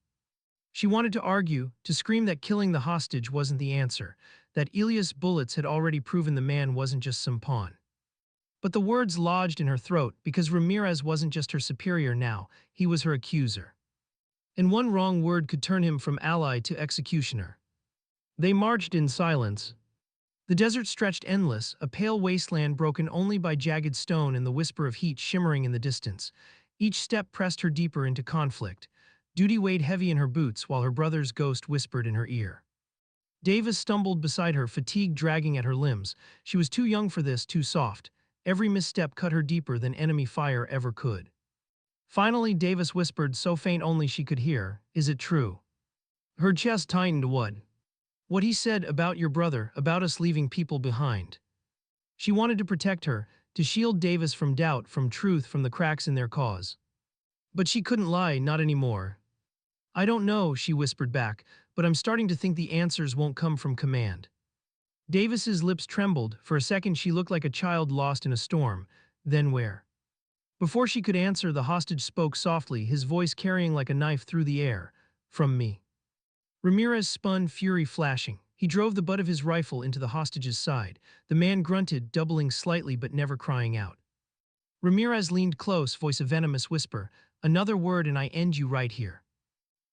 She wanted to argue, to scream that killing the hostage wasn't the answer, that Elias' bullets had already proven the man wasn't just some pawn. But the words lodged in her throat because Ramirez wasn't just her superior now, he was her accuser. And one wrong word could turn him from ally to executioner. They marched in silence. The desert stretched endless, a pale wasteland broken only by jagged stone and the whisper of heat shimmering in the distance. Each step pressed her deeper into conflict. Duty weighed heavy in her boots while her brother's ghost whispered in her ear. Davis stumbled beside her, fatigue dragging at her limbs. She was too young for this, too soft. Every misstep cut her deeper than enemy fire ever could. Finally, Davis whispered, so faint only she could hear, "Is it true?" Her chest tightened. What he said about your brother, about us leaving people behind. She wanted to protect her, to shield Davis from doubt, from truth, from the cracks in their cause. But she couldn't lie, not anymore. I don't know, she whispered back, but I'm starting to think the answers won't come from command. Davis's lips trembled. For a second she looked like a child lost in a storm. Then where? Before she could answer, the hostage spoke softly, his voice carrying like a knife through the air. From me. Ramirez spun, fury flashing. He drove the butt of his rifle into the hostage's side. The man grunted, doubling slightly but never crying out. Ramirez leaned close, voice a venomous whisper. Another word and I end you right here.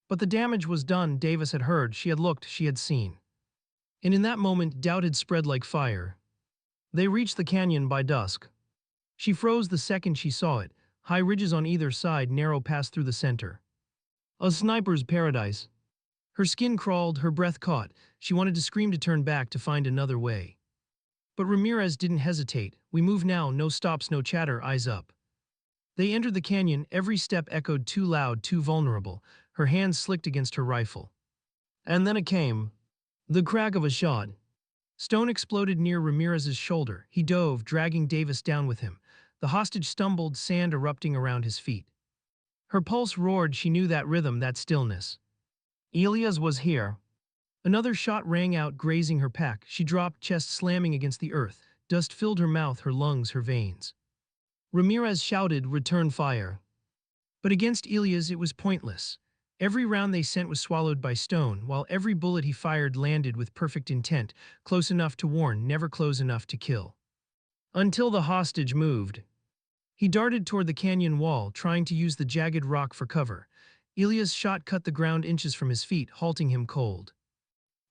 But the damage was done. Davis had heard, she had looked, she had seen. And in that moment, doubt had spread like fire. They reached the canyon by dusk. She froze the second she saw it. High ridges on either side, narrow pass through the center. A sniper's paradise. Her skin crawled, her breath caught. She wanted to scream, to turn back, to find another way. But Ramirez didn't hesitate. We move now, no stops, no chatter, eyes up. They entered the canyon, every step echoed, too loud, too vulnerable. Her hands slicked against her rifle. And then it came. The crack of a shot. Stone exploded near Ramirez's shoulder. He dove, dragging Davis down with him. The hostage stumbled, sand erupting around his feet. Her pulse roared. She knew that rhythm, that stillness. Elias was here. Another shot rang out, grazing her pack. She dropped, chest slamming against the earth. Dust filled her mouth, her lungs, her veins. Ramirez shouted, "Return fire." But against Elias it was pointless. Every round they sent was swallowed by Stone, while every bullet he fired landed with perfect intent, close enough to warn, never close enough to kill. Until the hostage moved. He darted toward the canyon wall, trying to use the jagged rock for cover. Elias' shot cut the ground inches from his feet, halting him cold.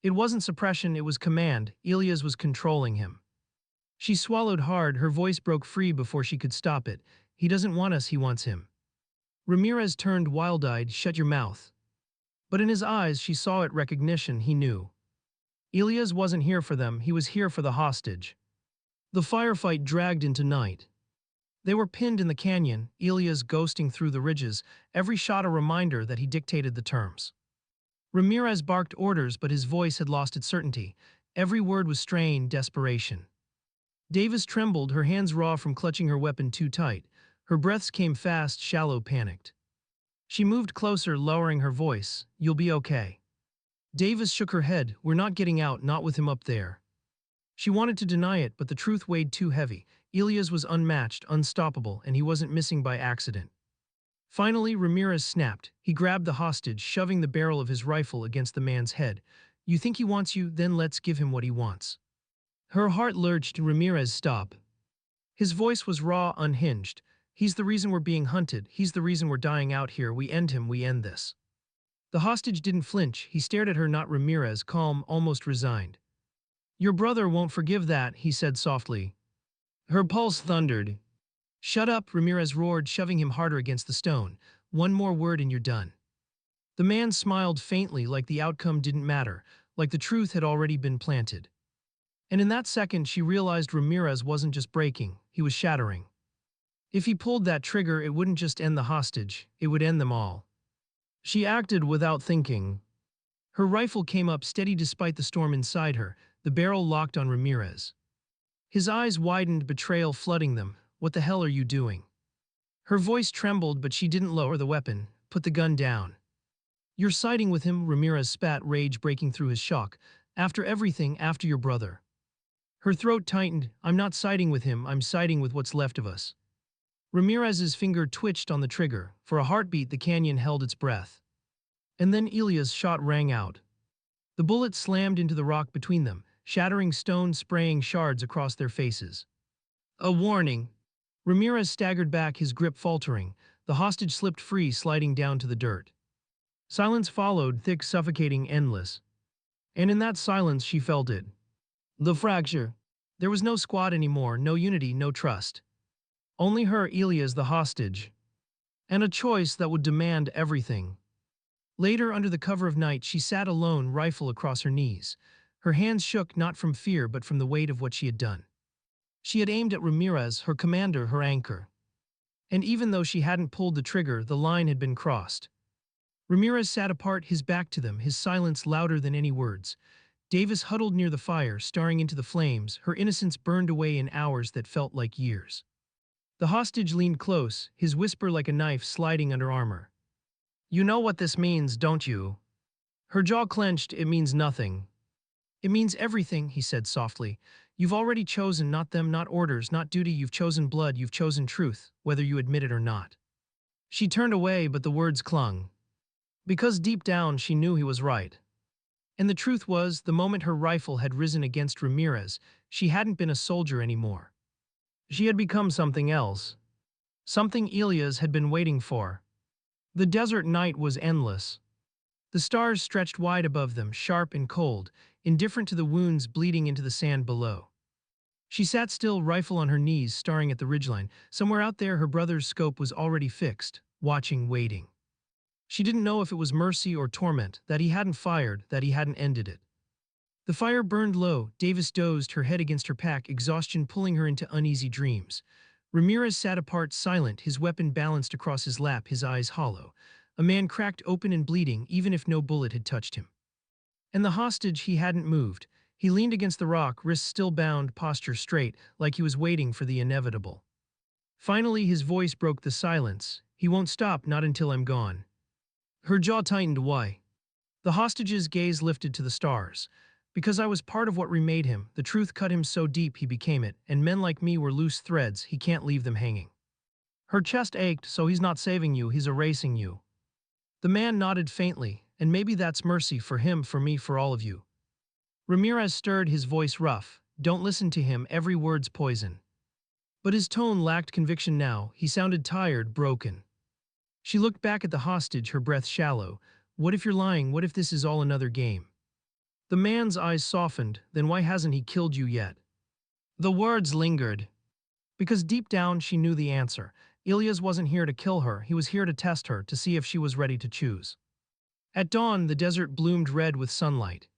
It wasn't suppression, it was command. Elias was controlling him. She swallowed hard, her voice broke free before she could stop it. He doesn't want us, he wants him. Ramirez turned wild-eyed, shut your mouth. But in his eyes she saw it, recognition, he knew. Elias wasn't here for them, he was here for the hostage. The firefight dragged into night. They were pinned in the canyon, Elias ghosting through the ridges, every shot a reminder that he dictated the terms. Ramirez barked orders, but his voice had lost its certainty. Every word was strain, desperation. Davis trembled, her hands raw from clutching her weapon too tight. Her breaths came fast, shallow, panicked. She moved closer, lowering her voice. You'll be okay. Davis shook her head. We're not getting out, not with him up there. She wanted to deny it, but the truth weighed too heavy. Elias was unmatched, unstoppable, and he wasn't missing by accident. Finally, Ramirez snapped. He grabbed the hostage, shoving the barrel of his rifle against the man's head. You think he wants you? Then let's give him what he wants. Her heart lurched. Ramirez, stop. His voice was raw, unhinged. He's the reason we're being hunted. He's the reason we're dying out here. We end him, we end this. The hostage didn't flinch. He stared at her, not Ramirez, calm, almost resigned. Your brother won't forgive that, he said softly. Her pulse thundered. "Shut up," Ramirez roared, shoving him harder against the stone. "One more word and you're done." The man smiled faintly, like the outcome didn't matter, like the truth had already been planted. And in that second, she realized Ramirez wasn't just breaking, he was shattering. If he pulled that trigger, it wouldn't just end the hostage, it would end them all. She acted without thinking. Her rifle came up steady despite the storm inside her, the barrel locked on Ramirez. His eyes widened, betrayal flooding them. "What the hell are you doing?" Her voice trembled, but she didn't lower the weapon. "Put the gun down." "You're siding with him," Ramirez spat, rage breaking through his shock. "After everything, after your brother." Her throat tightened. "I'm not siding with him, I'm siding with what's left of us." Ramirez's finger twitched on the trigger. For a heartbeat, the canyon held its breath. And then Elia's shot rang out. The bullet slammed into the rock between them, shattering stone, spraying shards across their faces. A warning. Ramirez staggered back, his grip faltering. The hostage slipped free, sliding down to the dirt. Silence followed, thick, suffocating, endless. And in that silence, she felt it. The fracture. There was no squad anymore, no unity, no trust. Only her, Elias, the hostage. And a choice that would demand everything. Later, under the cover of night, she sat alone, rifle across her knees. Her hands shook not from fear but from the weight of what she had done. She had aimed at Ramirez, her commander, her anchor. And even though she hadn't pulled the trigger, the line had been crossed. Ramirez sat apart, his back to them, his silence louder than any words. Davis huddled near the fire, staring into the flames, her innocence burned away in hours that felt like years. The hostage leaned close, his whisper like a knife sliding under armor. "You know what this means, don't you?" Her jaw clenched. "It means nothing." "It means everything," he said softly. "You've already chosen, not them, not orders, not duty. You've chosen blood, you've chosen truth, whether you admit it or not." She turned away, but the words clung. Because deep down she knew he was right. And the truth was, the moment her rifle had risen against Ramirez, she hadn't been a soldier anymore. She had become something else. Something Elias had been waiting for. The desert night was endless. The stars stretched wide above them, sharp and cold, indifferent to the wounds bleeding into the sand below. She sat still, rifle on her knees, staring at the ridgeline. Somewhere out there, her brother's scope was already fixed, watching, waiting. She didn't know if it was mercy or torment, that he hadn't fired, that he hadn't ended it. The fire burned low. Davis dozed, her head against her pack, exhaustion pulling her into uneasy dreams. Ramirez sat apart, silent, his weapon balanced across his lap, his eyes hollow. A man cracked open and bleeding, even if no bullet had touched him. And the hostage, he hadn't moved. He leaned against the rock, wrists still bound, posture straight, like he was waiting for the inevitable. Finally, his voice broke the silence. "He won't stop, not until I'm gone." Her jaw tightened. "Why?" The hostage's gaze lifted to the stars. "Because I was part of what remade him. The truth cut him so deep he became it, and men like me were loose threads, he can't leave them hanging." Her chest ached. "So he's not saving you, he's erasing you." The man nodded faintly. "And maybe that's mercy, for him, for me, for all of you." Ramirez stirred, his voice rough. "Don't listen to him, every word's poison." But his tone lacked conviction now. He sounded tired, broken. She looked back at the hostage, her breath shallow. "What if you're lying? What if this is all another game?" The man's eyes softened. "Then why hasn't he killed you yet?" The words lingered. Because deep down she knew the answer. Elias wasn't here to kill her, he was here to test her, to see if she was ready to choose. At dawn, the desert bloomed red with sunlight.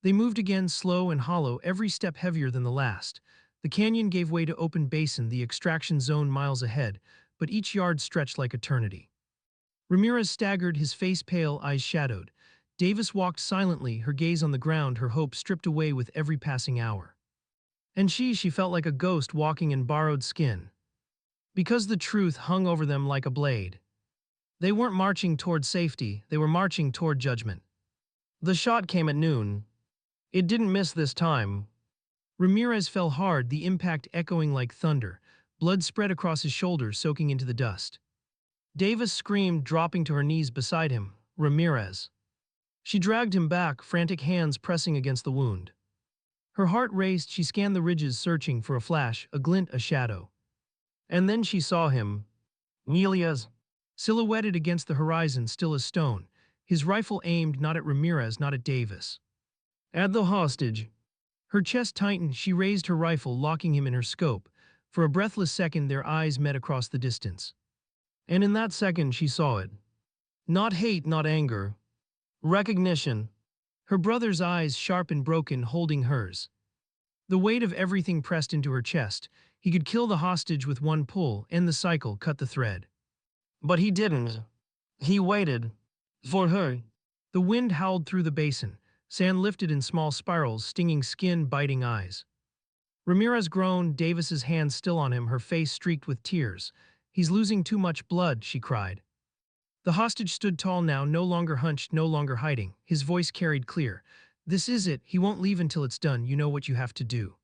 They moved again, slow and hollow, every step heavier than the last. The canyon gave way to open basin, the extraction zone miles ahead, but each yard stretched like eternity. Ramirez staggered, his face pale, eyes shadowed. Davis walked silently, her gaze on the ground, her hope stripped away with every passing hour. And she felt like a ghost walking in borrowed skin. Because the truth hung over them like a blade. They weren't marching toward safety, they were marching toward judgment. The shot came at noon. It didn't miss this time. Ramirez fell hard, the impact echoing like thunder. Blood spread across his shoulders, soaking into the dust. Davis screamed, dropping to her knees beside him. "Ramirez." She dragged him back, frantic hands pressing against the wound. Her heart raced, she scanned the ridges, searching for a flash, a glint, a shadow. And then she saw him. Elias. Silhouetted against the horizon, still as stone. His rifle aimed not at Ramirez, not at Davis. At the hostage. Her chest tightened, she raised her rifle, locking him in her scope. For a breathless second, their eyes met across the distance. And in that second, she saw it. Not hate, not anger. Recognition. Her brother's eyes, sharp and broken, holding hers. The weight of everything pressed into her chest. He could kill the hostage with one pull, end the cycle, cut the thread. But he didn't. He waited. For her. The wind howled through the basin. Sand lifted in small spirals, stinging skin, biting eyes. Ramirez groaned, Davis's hands still on him, her face streaked with tears. He's losing too much blood, she cried. The hostage stood tall now, no longer hunched, no longer hiding. His voice carried clear. This is it, he won't leave until it's done, you know what you have to do.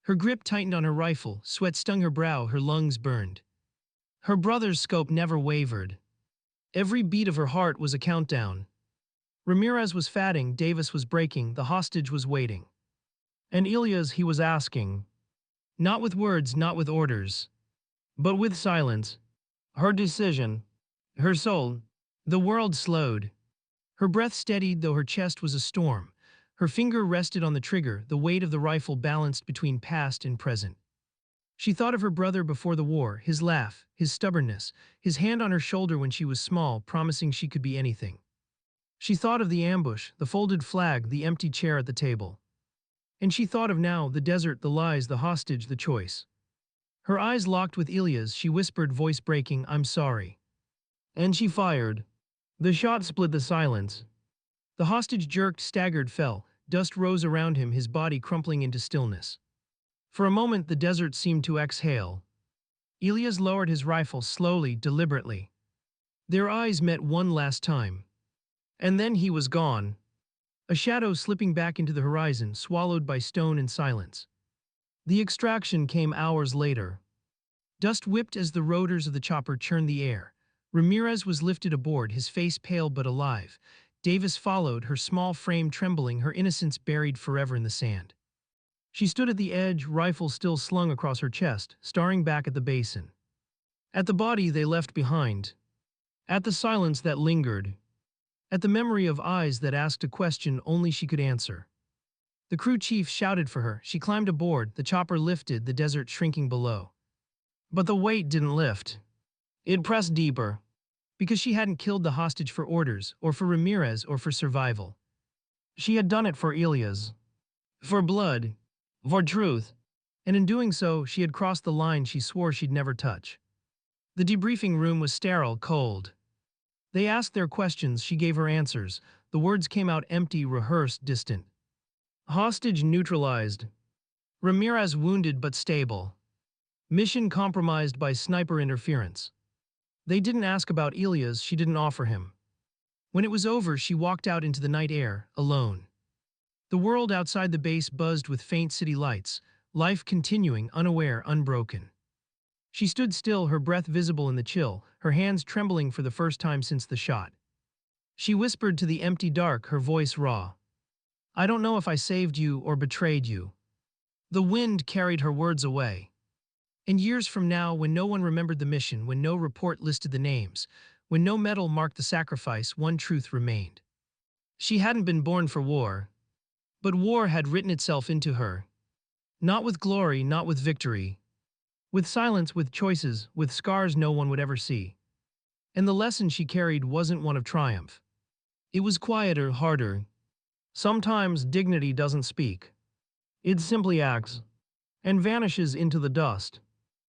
Her grip tightened on her rifle, sweat stung her brow, her lungs burned. Her brother's scope never wavered. Every beat of her heart was a countdown. Ramirez was fatting, Davis was breaking, the hostage was waiting. And Ilias, he was asking. Not with words, not with orders. But with silence. Her decision. Her soul. The world slowed. Her breath steadied, though her chest was a storm. Her finger rested on the trigger, the weight of the rifle balanced between past and present. She thought of her brother before the war, his laugh, his stubbornness, his hand on her shoulder when she was small, promising she could be anything. She thought of the ambush, the folded flag, the empty chair at the table. And she thought of now, the desert, the lies, the hostage, the choice. Her eyes locked with Ilias, she whispered, voice breaking, I'm sorry. And she fired. The shot split the silence. The hostage jerked, staggered, fell. Dust rose around him, his body crumpling into stillness. For a moment, the desert seemed to exhale. Ilias lowered his rifle slowly, deliberately. Their eyes met one last time. And then he was gone. A shadow slipping back into the horizon, swallowed by stone and silence. The extraction came hours later. Dust whipped as the rotors of the chopper churned the air. Ramirez was lifted aboard, his face pale but alive. Davis followed, her small frame trembling, her innocence buried forever in the sand. She stood at the edge, rifle still slung across her chest, staring back at the basin. At the body they left behind. At the silence that lingered. At the memory of eyes that asked a question only she could answer. The crew chief shouted for her. She climbed aboard, the chopper lifted, the desert shrinking below. But the weight didn't lift. It pressed deeper. Because she hadn't killed the hostage for orders, or for Ramirez, or for survival. She had done it for Ilias. For blood. For truth. And in doing so, she had crossed the line she swore she'd never touch. The debriefing room was sterile, cold. They asked their questions, she gave her answers. The words came out empty, rehearsed, distant. Hostage neutralized. Ramirez wounded but stable. Mission compromised by sniper interference. They didn't ask about Ilias, she didn't offer him. When it was over, she walked out into the night air, alone. The world outside the base buzzed with faint city lights, life continuing, unaware, unbroken. She stood still, her breath visible in the chill, her hands trembling for the first time since the shot. She whispered to the empty dark, her voice raw. I don't know if I saved you or betrayed you. The wind carried her words away. And years from now, when no one remembered the mission, when no report listed the names, when no medal marked the sacrifice, one truth remained. She hadn't been born for war. But war had written itself into her. Not with glory, not with victory. With silence, with choices, with scars no one would ever see. And the lesson she carried wasn't one of triumph. It was quieter, harder. Sometimes dignity doesn't speak. It simply acts. And vanishes into the dust.